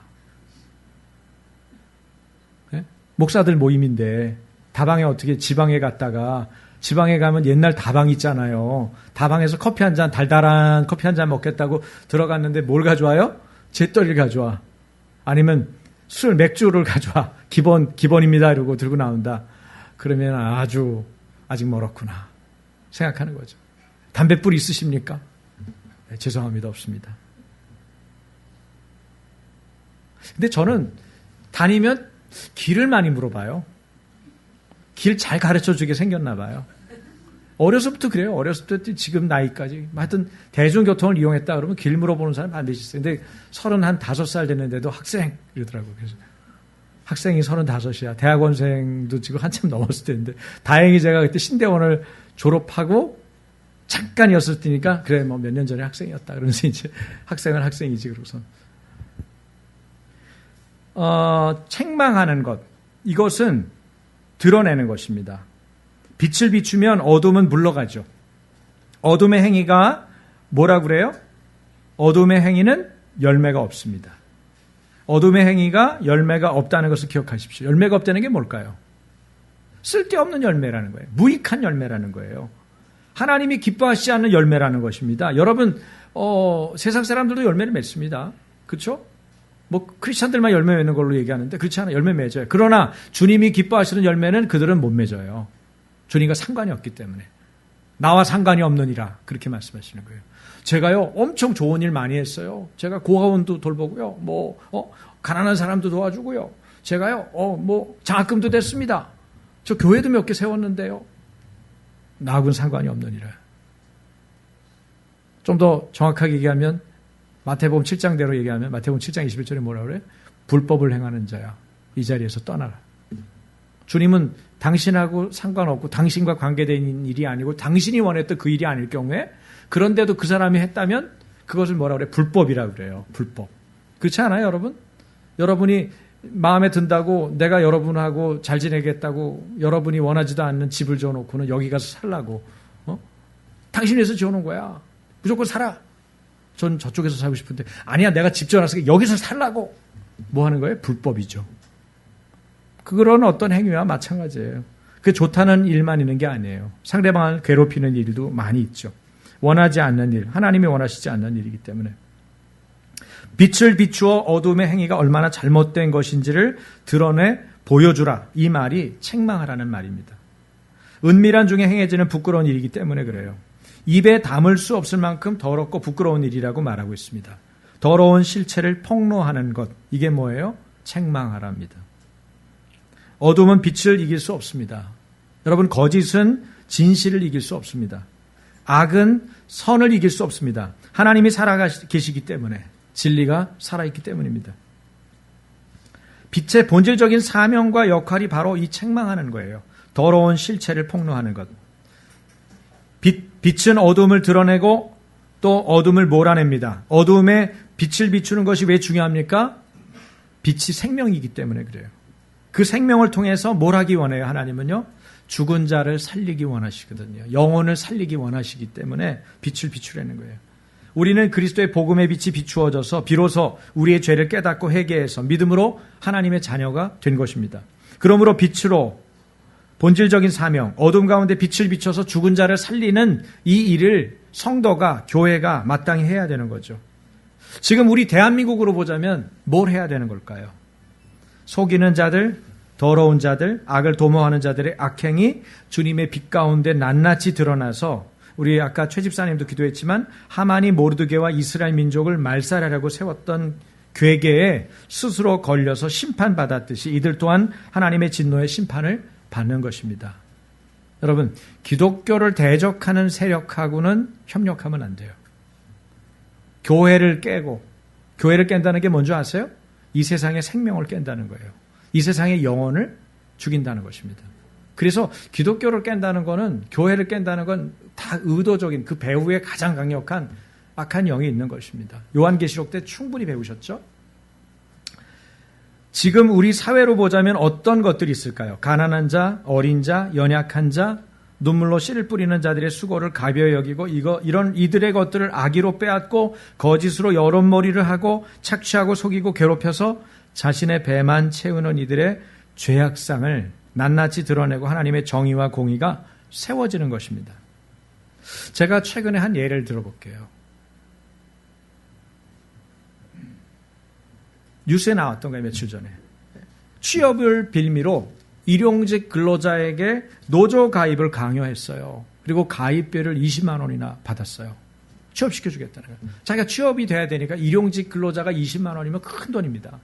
네? 목사들 모임인데 다방에 어떻게 지방에 갔다가 지방에 가면 옛날 다방 있잖아요. 다방에서 커피 한 잔, 달달한 커피 한 잔 먹겠다고 들어갔는데 뭘 가져와요? 잿더리를 가져와. 아니면 술, 맥주를 가져와. 기본입니다. 이러고 들고 나온다. 그러면 아직 멀었구나. 생각하는 거죠. 담뱃불 있으십니까? 네, 죄송합니다. 없습니다. 근데 저는 다니면 길을 많이 물어봐요. 길 잘 가르쳐 주게 생겼나 봐요. 어려서부터 그래요. 어렸을 때 지금 나이까지. 하여튼 대중교통을 이용했다 그러면 길 물어보는 사람 반드시 있어요. 근데 35살 됐는데도 학생 이러더라고요. 그래서 학생이 35이야. 대학원생도 지금 한참 넘었을 때인데 다행히 제가 그때 신대원을 졸업하고 잠깐이었을 때니까 그래 뭐 몇 년 전에 학생이었다. 그러면서 이제 학생은 학생이지. 그러고서 책망하는 것, 이것은 드러내는 것입니다. 빛을 비추면 어둠은 물러가죠. 어둠의 행위가 뭐라 그래요? 어둠의 행위는 열매가 없습니다. 어둠의 행위가 열매가 없다는 것을 기억하십시오. 열매가 없다는 게 뭘까요? 쓸데없는 열매라는 거예요. 무익한 열매라는 거예요. 하나님이 기뻐하시지 않는 열매라는 것입니다. 여러분, 세상 사람들도 열매를 맺습니다. 그렇죠? 뭐 크리스찬들만 열매 맺는 걸로 얘기하는데 그렇지 않아요. 열매 맺어요. 그러나 주님이 기뻐하시는 열매는 그들은 못 맺어요. 주님과 상관이 없기 때문에. 나와 상관이 없느니라 그렇게 말씀하시는 거예요. 제가요 엄청 좋은 일 많이 했어요. 제가 고아원도 돌보고요. 가난한 사람도 도와주고요. 제가요 장학금도 됐습니다. 저 교회도 몇 개 세웠는데요. 나하고는 상관이 없느니라. 좀 더 정확하게 얘기하면 마태복음 7장대로 얘기하면 마태복음 7장 21절에 뭐라 그래요? 불법을 행하는 자야. 이 자리에서 떠나라. 주님은 당신하고 상관없고 당신과 관계된 일이 아니고 당신이 원했던 그 일이 아닐 경우에 그런데도 그 사람이 했다면 그것을 뭐라 그래요? 불법이라고 그래요. 불법. 그렇지 않아요, 여러분? 여러분이 마음에 든다고 내가 여러분하고 잘 지내겠다고 여러분이 원하지도 않는 집을 지어놓고는 여기 가서 살라고 당신이 해서 지어놓은 거야. 무조건 살아. 전 저쪽에서 살고 싶은데 아니야 내가 집 지어놨으니까 여기서 살라고. 뭐 하는 거예요? 불법이죠. 그런 어떤 행위와 마찬가지예요. 그게 좋다는 일만 있는 게 아니에요. 상대방을 괴롭히는 일도 많이 있죠. 원하지 않는 일, 하나님이 원하시지 않는 일이기 때문에. 빛을 비추어 어둠의 행위가 얼마나 잘못된 것인지를 드러내 보여주라. 이 말이 책망하라는 말입니다. 은밀한 중에 행해지는 부끄러운 일이기 때문에 그래요. 입에 담을 수 없을 만큼 더럽고 부끄러운 일이라고 말하고 있습니다. 더러운 실체를 폭로하는 것, 이게 뭐예요? 책망하랍니다. 어둠은 빛을 이길 수 없습니다. 여러분, 거짓은 진실을 이길 수 없습니다. 악은 선을 이길 수 없습니다. 하나님이 살아계시기 때문에, 진리가 살아있기 때문입니다. 빛의 본질적인 사명과 역할이 바로 이 책망하는 거예요. 더러운 실체를 폭로하는 것. 빛은 어둠을 드러내고 또 어둠을 몰아냅니다. 어둠에 빛을 비추는 것이 왜 중요합니까? 빛이 생명이기 때문에 그래요. 그 생명을 통해서 뭘 하기 원해요? 하나님은요. 죽은 자를 살리기 원하시거든요. 영혼을 살리기 원하시기 때문에 빛을 비추려는 거예요. 우리는 그리스도의 복음의 빛이 비추어져서 비로소 우리의 죄를 깨닫고 회개해서 믿음으로 하나님의 자녀가 된 것입니다. 그러므로 빛으로 본질적인 사명, 어둠 가운데 빛을 비춰서 죽은 자를 살리는 이 일을 성도가, 교회가 마땅히 해야 되는 거죠. 지금 우리 대한민국으로 보자면 뭘 해야 되는 걸까요? 속이는 자들, 더러운 자들, 악을 도모하는 자들의 악행이 주님의 빛 가운데 낱낱이 드러나서 우리 아까 최 집사님도 기도했지만 하만이 모르드게와 이스라엘 민족을 말살하려고 세웠던 괴계에 스스로 걸려서 심판받았듯이 이들 또한 하나님의 진노의 심판을 받는 것입니다. 여러분, 기독교를 대적하는 세력하고는 협력하면 안 돼요. 교회를 깨고, 교회를 깬다는 게 뭔지 아세요? 이 세상의 생명을 깬다는 거예요. 이 세상의 영혼을 죽인다는 것입니다. 그래서 기독교를 깬다는 것은, 교회를 깬다는 건 다 의도적인 그 배후에 가장 강력한 악한 영이 있는 것입니다. 요한계시록 때 충분히 배우셨죠? 지금 우리 사회로 보자면 어떤 것들이 있을까요? 가난한 자, 어린 자, 연약한 자, 눈물로 씨를 뿌리는 자들의 수고를 가벼이 여기고 이런 이들의 것들을 악의로 빼앗고 거짓으로 여론몰이를 하고 착취하고 속이고 괴롭혀서 자신의 배만 채우는 이들의 죄악상을 낱낱이 드러내고 하나님의 정의와 공의가 세워지는 것입니다. 제가 최근에 한 예를 들어볼게요. 뉴스에 나왔던 거예요, 며칠 전에. 취업을 빌미로 일용직 근로자에게 노조 가입을 강요했어요. 그리고 가입비를 20만 원이나 받았어요. 취업시켜주겠다는 거예요. 자기가 취업이 돼야 되니까 일용직 근로자가 20만 원이면 큰 돈입니다.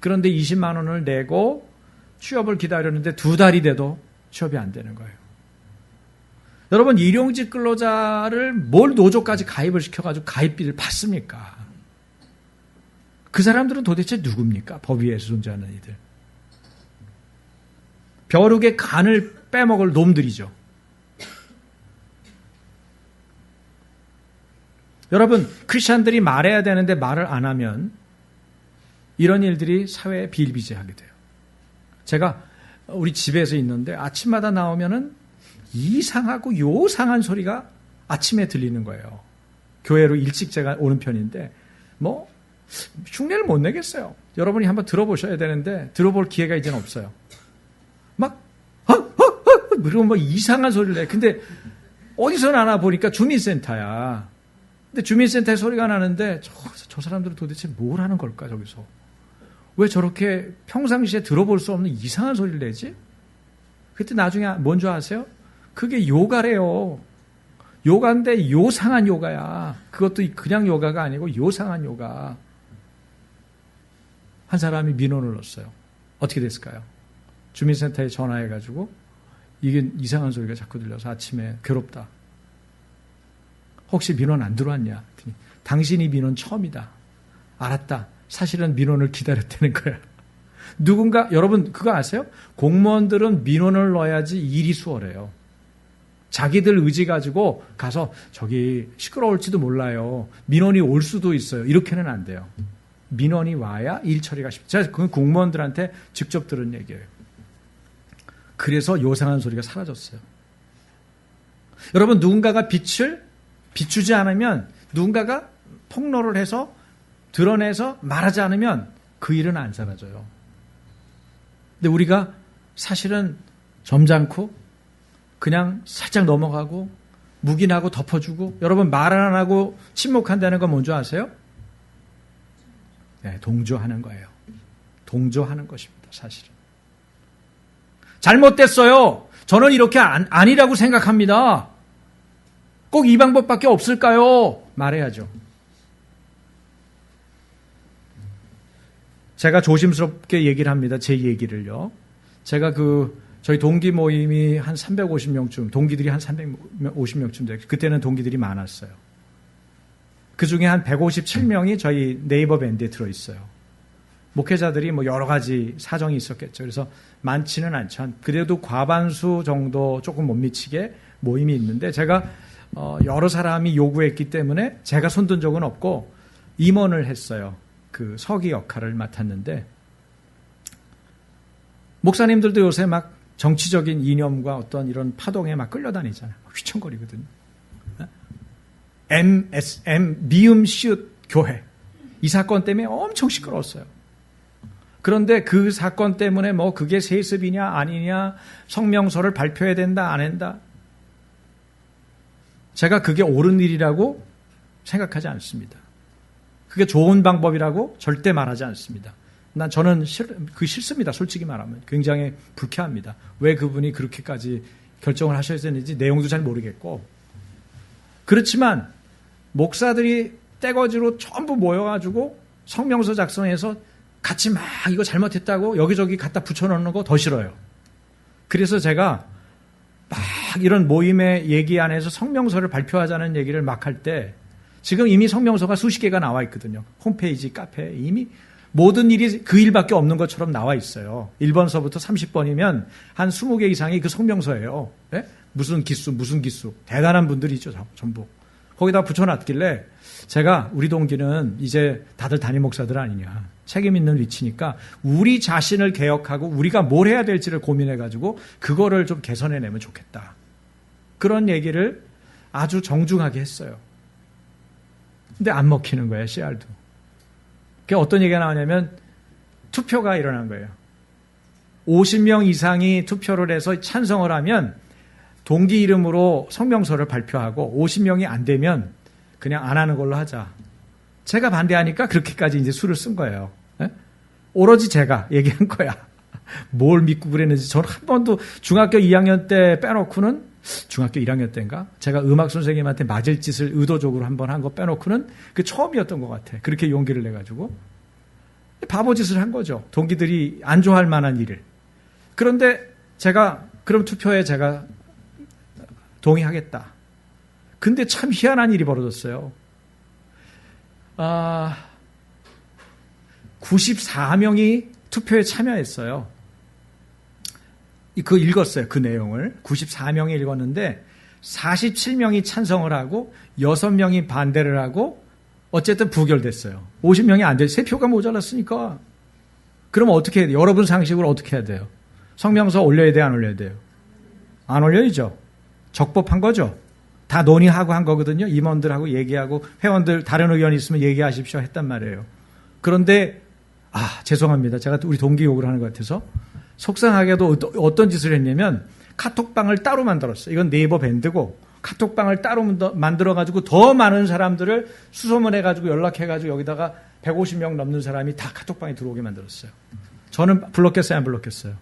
그런데 20만 원을 내고 취업을 기다렸는데 2달이 돼도 취업이 안 되는 거예요. 여러분, 일용직 근로자를 뭘 노조까지 가입을 시켜가지고 가입비를 받습니까? 그 사람들은 도대체 누굽니까? 법 위에서 존재하는 이들. 벼룩의 간을 빼먹을 놈들이죠. 여러분, 크리스찬들이 말해야 되는데 말을 안 하면 이런 일들이 사회에 비일비재하게 돼요. 제가 우리 집에서 있는데 아침마다 나오면은 이상하고 요상한 소리가 아침에 들리는 거예요. 교회로 일찍 제가 오는 편인데 뭐 흉내를 못 내겠어요. 여러분이 한번 들어보셔야 되는데 들어볼 기회가 이제는 없어요. 막 그러면 뭐 이상한 소리를 내. 근데 어디서 나나 보니까 주민센터야. 근데 주민센터에 소리가 나는데 저 사람들은 도대체 뭘 하는 걸까 저기서. 왜 저렇게 평상시에 들어볼 수 없는 이상한 소리를 내지? 그때 나중에 뭔지 아세요? 그게 요가래요. 요가인데 요상한 요가야. 그것도 그냥 요가가 아니고 요상한 요가. 한 사람이 민원을 넣었어요. 어떻게 됐을까요? 주민센터에 전화해가지고 이게 이상한 소리가 자꾸 들려서 아침에 괴롭다. 혹시 민원 안 들어왔냐? 당신이 민원 처음이다. 알았다. 사실은 민원을 기다렸다는 거야. 누군가, 여러분 그거 아세요? 공무원들은 민원을 넣어야지 일이 수월해요. 자기들 의지 가지고 가서 저기 시끄러울지도 몰라요. 민원이 올 수도 있어요. 이렇게는 안 돼요. 민원이 와야 일 처리가 쉽죠. 제가 그건 공무원들한테 직접 들은 얘기예요. 그래서 요상한 소리가 사라졌어요. 여러분, 누군가가 빛을 비추지 않으면, 누군가가 폭로를 해서 드러내서 말하지 않으면 그 일은 안 사라져요. 근데 우리가 사실은 점잖고 그냥 살짝 넘어가고 묵인하고 덮어주고, 여러분 말 안 하고 침묵한다는 건 뭔지 아세요? 네, 동조하는 거예요. 동조하는 것입니다, 사실은. 잘못됐어요. 저는 이렇게 아니라고 생각합니다. 꼭 이 방법밖에 없을까요? 말해야죠. 제가 조심스럽게 얘기를 합니다. 제 얘기를요. 제가 저희 동기 모임이 한 350명쯤, 동기들이 한 350명쯤 돼요. 그때는 동기들이 많았어요. 그 중에 한 157명이 저희 네이버 밴드에 들어있어요. 목회자들이 뭐 여러 가지 사정이 있었겠죠. 그래서 많지는 않죠. 그래도 과반수 정도 조금 못 미치게 모임이 있는데, 제가 여러 사람이 요구했기 때문에 제가 손든 적은 없고 임원을 했어요. 그 서기 역할을 맡았는데, 목사님들도 요새 막 정치적인 이념과 어떤 이런 파동에 막 끌려다니잖아요. 휘청거리거든요. MSM, 미음 시읒 교회. 이 사건 때문에 엄청 시끄러웠어요. 그런데 그 사건 때문에 뭐 그게 세습이냐 아니냐, 성명서를 발표해야 된다 안 한다. 제가 그게 옳은 일이라고 생각하지 않습니다. 그게 좋은 방법이라고 절대 말하지 않습니다. 저는 싫습니다. 솔직히 말하면. 굉장히 불쾌합니다. 왜 그분이 그렇게까지 결정을 하셔야 되는지 내용도 잘 모르겠고. 그렇지만 목사들이 떼거지로 전부 모여가지고 성명서 작성해서 같이 막 이거 잘못했다고 여기저기 갖다 붙여놓는 거 더 싫어요. 그래서 제가 막 이런 모임의 얘기 안에서 성명서를 발표하자는 얘기를 막 할 때, 지금 이미 성명서가 수십 개가 나와 있거든요. 홈페이지, 카페에 이미 모든 일이 그 일밖에 없는 것처럼 나와 있어요. 1번서부터 30번이면 한 20개 이상이 그 성명서예요. 네? 무슨 기수. 대단한 분들이죠, 전부. 거기다 붙여놨길래 제가 우리 동기는 이제 다들 담임 목사들 아니냐. 책임 있는 위치니까 우리 자신을 개혁하고 우리가 뭘 해야 될지를 고민해가지고 그거를 좀 개선해내면 좋겠다. 그런 얘기를 아주 정중하게 했어요. 근데 안 먹히는 거예요, CR도. 그게 어떤 얘기가 나오냐면 투표가 일어난 거예요. 50명 이상이 투표를 해서 찬성을 하면 동기 이름으로 성명서를 발표하고 50명이 안 되면 그냥 안 하는 걸로 하자. 제가 반대하니까 그렇게까지 이제 수를 쓴 거예요. 네? 오로지 제가 얘기한 거야. 뭘 믿고 그랬는지 저는 한 번도 중학교 2학년 때 빼놓고는 중학교 1학년 때인가? 제가 음악 선생님한테 맞을 짓을 의도적으로 한번 한 거 빼놓고는 그 처음이었던 것 같아. 그렇게 용기를 내가지고. 바보 짓을 한 거죠. 동기들이 안 좋아할 만한 일을. 그런데 제가 그럼 투표에 제가 동의하겠다. 근데 참 희한한 일이 벌어졌어요. 94명이 투표에 참여했어요. 그거 읽었어요. 그 내용을. 94명이 읽었는데 47명이 찬성을 하고 6명이 반대를 하고 어쨌든 부결됐어요. 50명이 안 돼요. 3표가 모자랐으니까. 그러면 어떻게 해야 돼요? 여러분 상식으로 어떻게 해야 돼요? 성명서 올려야 돼요? 안 올려야 돼요? 안 올려야죠. 적법한 거죠. 다 논의하고 한 거거든요. 임원들하고 얘기하고 회원들 다른 의견이 있으면 얘기하십시오 했단 말이에요. 그런데 죄송합니다. 제가 우리 동기 욕을 하는 것 같아서 속상하게도 어떤 짓을 했냐면 카톡방을 따로 만들었어요. 이건 네이버 밴드고 카톡방을 따로 만들어가지고 더 많은 사람들을 수소문해가지고 연락해가지고 여기다가 150명 넘는 사람이 다 카톡방에 들어오게 만들었어요. 저는 불렀겠어요? 안 불렀겠어요?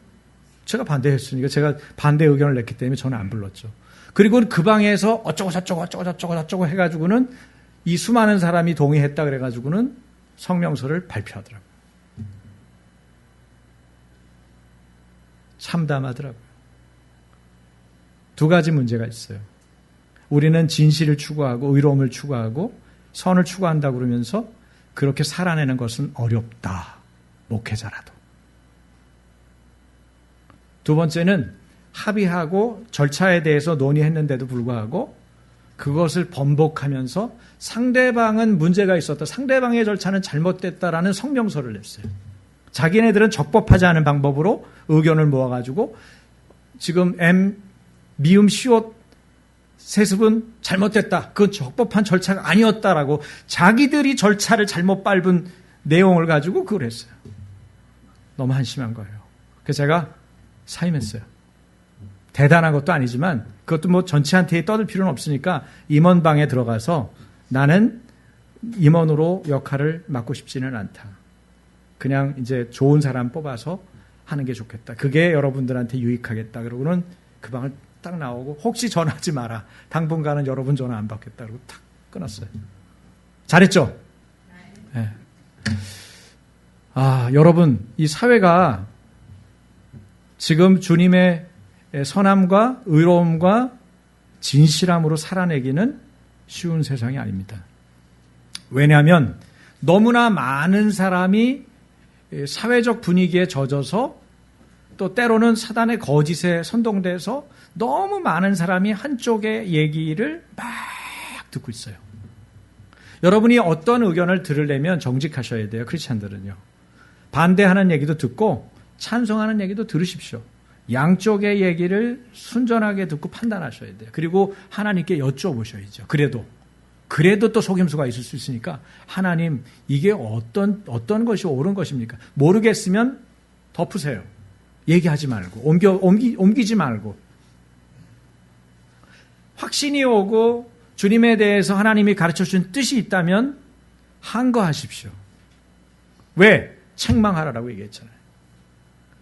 제가 반대했으니까 제가 반대 의견을 냈기 때문에 저는 안 불렀죠. 그리고 그 방에서 어쩌고 해가지고는 이 수많은 사람이 동의했다 그래가지고는 성명서를 발표하더라고요. 참담하더라고요. 두 가지 문제가 있어요. 우리는 진실을 추구하고 의로움을 추구하고 선을 추구한다 그러면서 그렇게 살아내는 것은 어렵다. 목회자라도. 두 번째는 합의하고 절차에 대해서 논의했는데도 불구하고 그것을 번복하면서 상대방은 문제가 있었다. 상대방의 절차는 잘못됐다라는 성명서를 냈어요. 자기네들은 적법하지 않은 방법으로 의견을 모아가지고 지금 M, 미음, 시옷 세습은 잘못됐다. 그건 적법한 절차가 아니었다라고 자기들이 절차를 잘못 밟은 내용을 가지고 그걸 했어요. 너무 한심한 거예요. 그래서 제가 사임했어요. 대단한 것도 아니지만 그것도 뭐 전체한테 떠들 필요는 없으니까 임원방에 들어가서 나는 임원으로 역할을 맡고 싶지는 않다. 그냥 이제 좋은 사람 뽑아서 하는 게 좋겠다. 그게 여러분들한테 유익하겠다. 그러고는 그 방을 딱 나오고 혹시 전화하지 마라. 당분간은 여러분 전화 안 받겠다. 그러고 탁 끊었어요. 잘했죠? 네. 여러분 이 사회가 지금 주님의 선함과 의로움과 진실함으로 살아내기는 쉬운 세상이 아닙니다. 왜냐하면 너무나 많은 사람이 사회적 분위기에 젖어서 또 때로는 사단의 거짓에 선동돼서 너무 많은 사람이 한쪽의 얘기를 막 듣고 있어요. 여러분이 어떤 의견을 들으려면 정직하셔야 돼요. 크리스찬들은요. 반대하는 얘기도 듣고 찬성하는 얘기도 들으십시오. 양쪽의 얘기를 순전하게 듣고 판단하셔야 돼요. 그리고 하나님께 여쭤보셔야죠. 그래도 또 속임수가 있을 수 있으니까 하나님 이게 어떤 것이 옳은 것입니까? 모르겠으면 덮으세요. 얘기하지 말고 옮기지 말고 확신이 오고 주님에 대해서 하나님이 가르쳐주신 뜻이 있다면 항거하십시오. 왜? 책망하라라고 얘기했잖아요.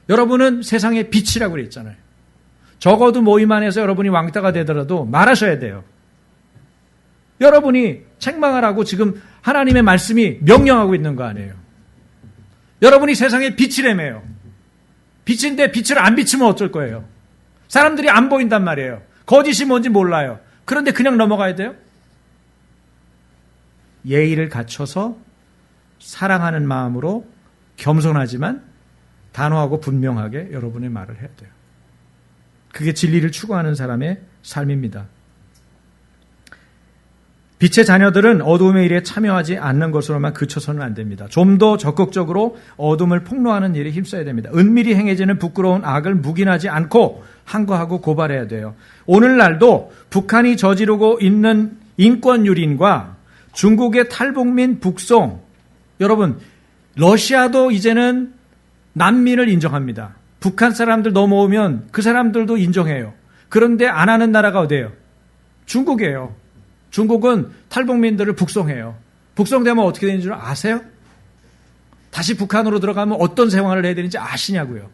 여러분은 세상의 빛이라고 그랬잖아요. 적어도 모임 안에서 여러분이 왕따가 되더라도 말하셔야 돼요. 여러분이 책망하라고 지금 하나님의 말씀이 명령하고 있는 거 아니에요. 여러분이 세상의 빛이라며요. 빛인데 빛을 안 비추면 어쩔 거예요. 사람들이 안 보인단 말이에요. 거짓이 뭔지 몰라요. 그런데 그냥 넘어가야 돼요? 예의를 갖춰서 사랑하는 마음으로 겸손하지만 단호하고 분명하게 여러분의 말을 해야 돼요. 그게 진리를 추구하는 사람의 삶입니다. 빛의 자녀들은 어두움의 일에 참여하지 않는 것으로만 그쳐서는 안 됩니다. 좀 더 적극적으로 어둠을 폭로하는 일에 힘써야 됩니다. 은밀히 행해지는 부끄러운 악을 묵인하지 않고 항거하고 고발해야 돼요. 오늘날도 북한이 저지르고 있는 인권유린과 중국의 탈북민 북송, 여러분 러시아도 이제는 난민을 인정합니다. 북한 사람들 넘어오면 그 사람들도 인정해요. 그런데 안 하는 나라가 어디예요? 중국이에요. 중국은 탈북민들을 북송해요. 북송되면 어떻게 되는 줄 아세요? 다시 북한으로 들어가면 어떤 생활을 해야 되는지 아시냐고요.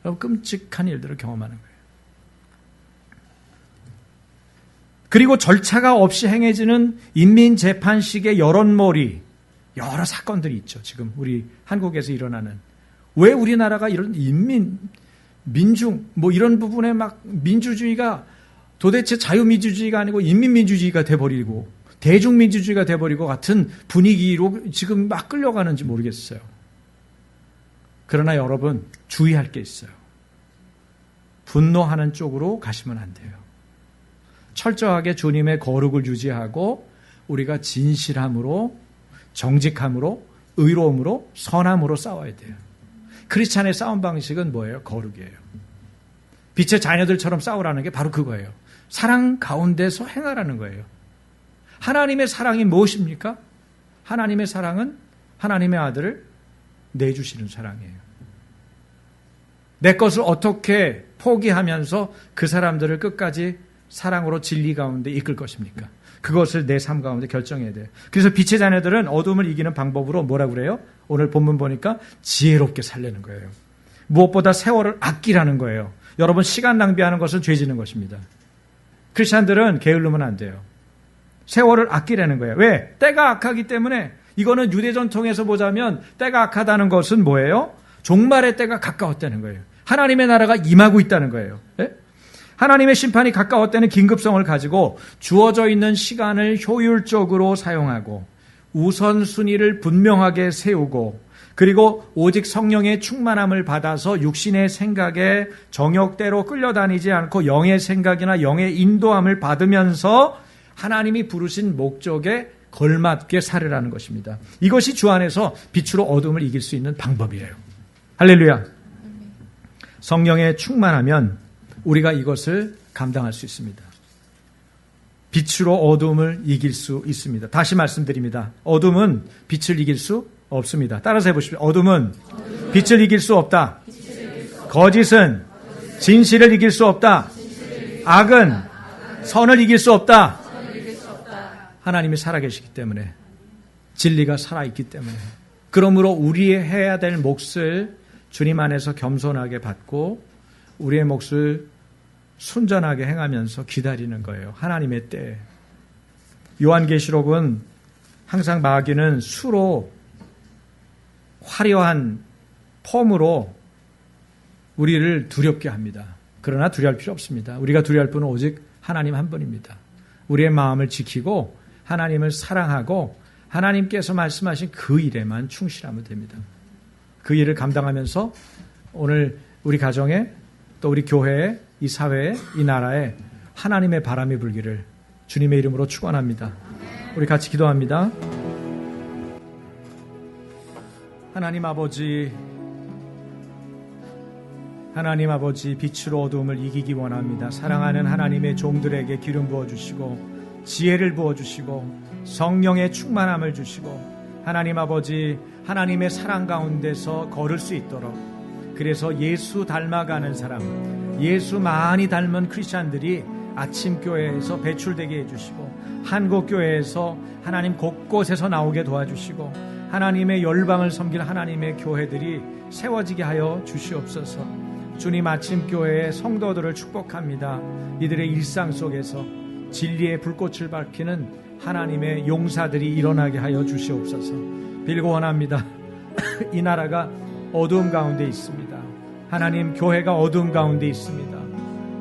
여러분 끔찍한 일들을 경험하는 거예요. 그리고 절차가 없이 행해지는 인민재판식의 여론몰이, 여러 사건들이 있죠. 지금 우리 한국에서 일어나는. 왜 우리나라가 이런 민중, 이런 부분에 막 민주주의가 도대체 자유민주주의가 아니고 인민민주주의가 돼버리고 대중민주주의가 돼버리고 같은 분위기로 지금 막 끌려가는지 모르겠어요. 그러나 여러분 주의할 게 있어요. 분노하는 쪽으로 가시면 안 돼요. 철저하게 주님의 거룩을 유지하고 우리가 진실함으로, 정직함으로, 의로움으로, 선함으로 싸워야 돼요. 크리스찬의 싸움 방식은 뭐예요? 거룩이에요. 빛의 자녀들처럼 싸우라는 게 바로 그거예요. 사랑 가운데서 행하라는 거예요. 하나님의 사랑이 무엇입니까? 하나님의 사랑은 하나님의 아들을 내주시는 사랑이에요. 내 것을 어떻게 포기하면서 그 사람들을 끝까지 사랑으로 진리 가운데 이끌 것입니까? 그것을 내 삶 가운데 결정해야 돼요. 그래서 빛의 자녀들은 어둠을 이기는 방법으로 뭐라고 그래요? 오늘 본문 보니까 지혜롭게 살려는 거예요. 무엇보다 세월을 아끼라는 거예요. 여러분 시간 낭비하는 것은 죄지는 것입니다. 크리스찬들은 게을르면 안 돼요. 세월을 아끼라는 거예요. 왜? 때가 악하기 때문에. 이거는 유대 전통에서 보자면 때가 악하다는 것은 뭐예요? 종말의 때가 가까웠다는 거예요. 하나님의 나라가 임하고 있다는 거예요. 네? 하나님의 심판이 가까웠다는 긴급성을 가지고 주어져 있는 시간을 효율적으로 사용하고 우선순위를 분명하게 세우고 그리고 오직 성령의 충만함을 받아서 육신의 생각에 정욕대로 끌려다니지 않고 영의 생각이나 영의 인도함을 받으면서 하나님이 부르신 목적에 걸맞게 살으라는 것입니다. 이것이 주 안에서 빛으로 어둠을 이길 수 있는 방법이에요. 할렐루야. 성령에 충만하면 우리가 이것을 감당할 수 있습니다. 빛으로 어둠을 이길 수 있습니다. 다시 말씀드립니다. 어둠은 빛을 이길 수 없습니다. 따라서 해보십시오. 어둠은 빛을 이길 수 없다. 거짓은 진실을 이길 수 없다. 악은 선을 이길 수 없다. 하나님이 살아계시기 때문에, 진리가 살아있기 때문에, 그러므로 우리의 해야 될 몫을 주님 안에서 겸손하게 받고 우리의 몫을 순전하게 행하면서 기다리는 거예요. 하나님의 때에. 요한계시록은 항상 마귀는 수로 화려한 폼으로 우리를 두렵게 합니다. 그러나 두려울 필요 없습니다. 우리가 두려울 분은 오직 하나님 한 분입니다. 우리의 마음을 지키고 하나님을 사랑하고 하나님께서 말씀하신 그 일에만 충실하면 됩니다. 그 일을 감당하면서 오늘 우리 가정에 또 우리 교회에 이 사회에 이 나라에 하나님의 바람이 불기를 주님의 이름으로 축원합니다. 우리 같이 기도합니다. 하나님 아버지, 빛으로 어두움을 이기기 원합니다. 사랑하는 하나님의 종들에게 기름 부어주시고 지혜를 부어주시고 성령의 충만함을 주시고 하나님 아버지, 하나님의 사랑 가운데서 걸을 수 있도록, 그래서 예수 닮아가는 사람, 예수 많이 닮은 크리스찬들이 아침교회에서 배출되게 해주시고 한국교회에서 하나님 곳곳에서 나오게 도와주시고 하나님의 열방을 섬길 하나님의 교회들이 세워지게 하여 주시옵소서. 주님, 아침교회의 성도들을 축복합니다. 이들의 일상 속에서 진리의 불꽃을 밝히는 하나님의 용사들이 일어나게 하여 주시옵소서. 빌고 원합니다. 이 나라가 어두움 가운데 있습니다. 하나님, 교회가 어두움 가운데 있습니다.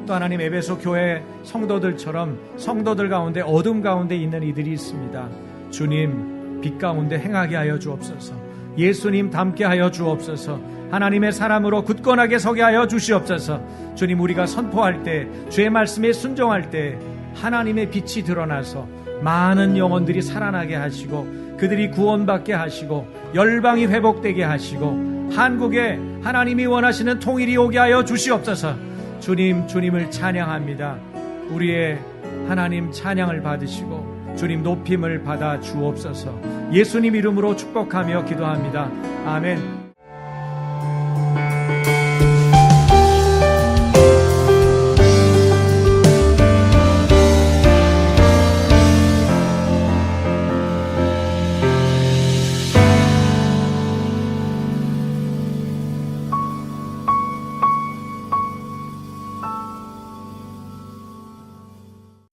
또 하나님, 에베소 교회 성도들처럼 성도들 가운데 어둠 가운데 있는 이들이 있습니다. 주님, 빛 가운데 행하게 하여 주옵소서. 예수님 닮게 하여 주옵소서. 하나님의 사람으로 굳건하게 서게 하여 주시옵소서. 주님, 우리가 선포할 때, 주의 말씀에 순종할 때 하나님의 빛이 드러나서 많은 영혼들이 살아나게 하시고 그들이 구원받게 하시고 열방이 회복되게 하시고 한국에 하나님이 원하시는 통일이 오게 하여 주시옵소서. 주님, 주님을 찬양합니다. 우리의 하나님 찬양을 받으시고 주님 높임을 받아 주옵소서. 예수님 이름으로 축복하며 기도합니다. 아멘.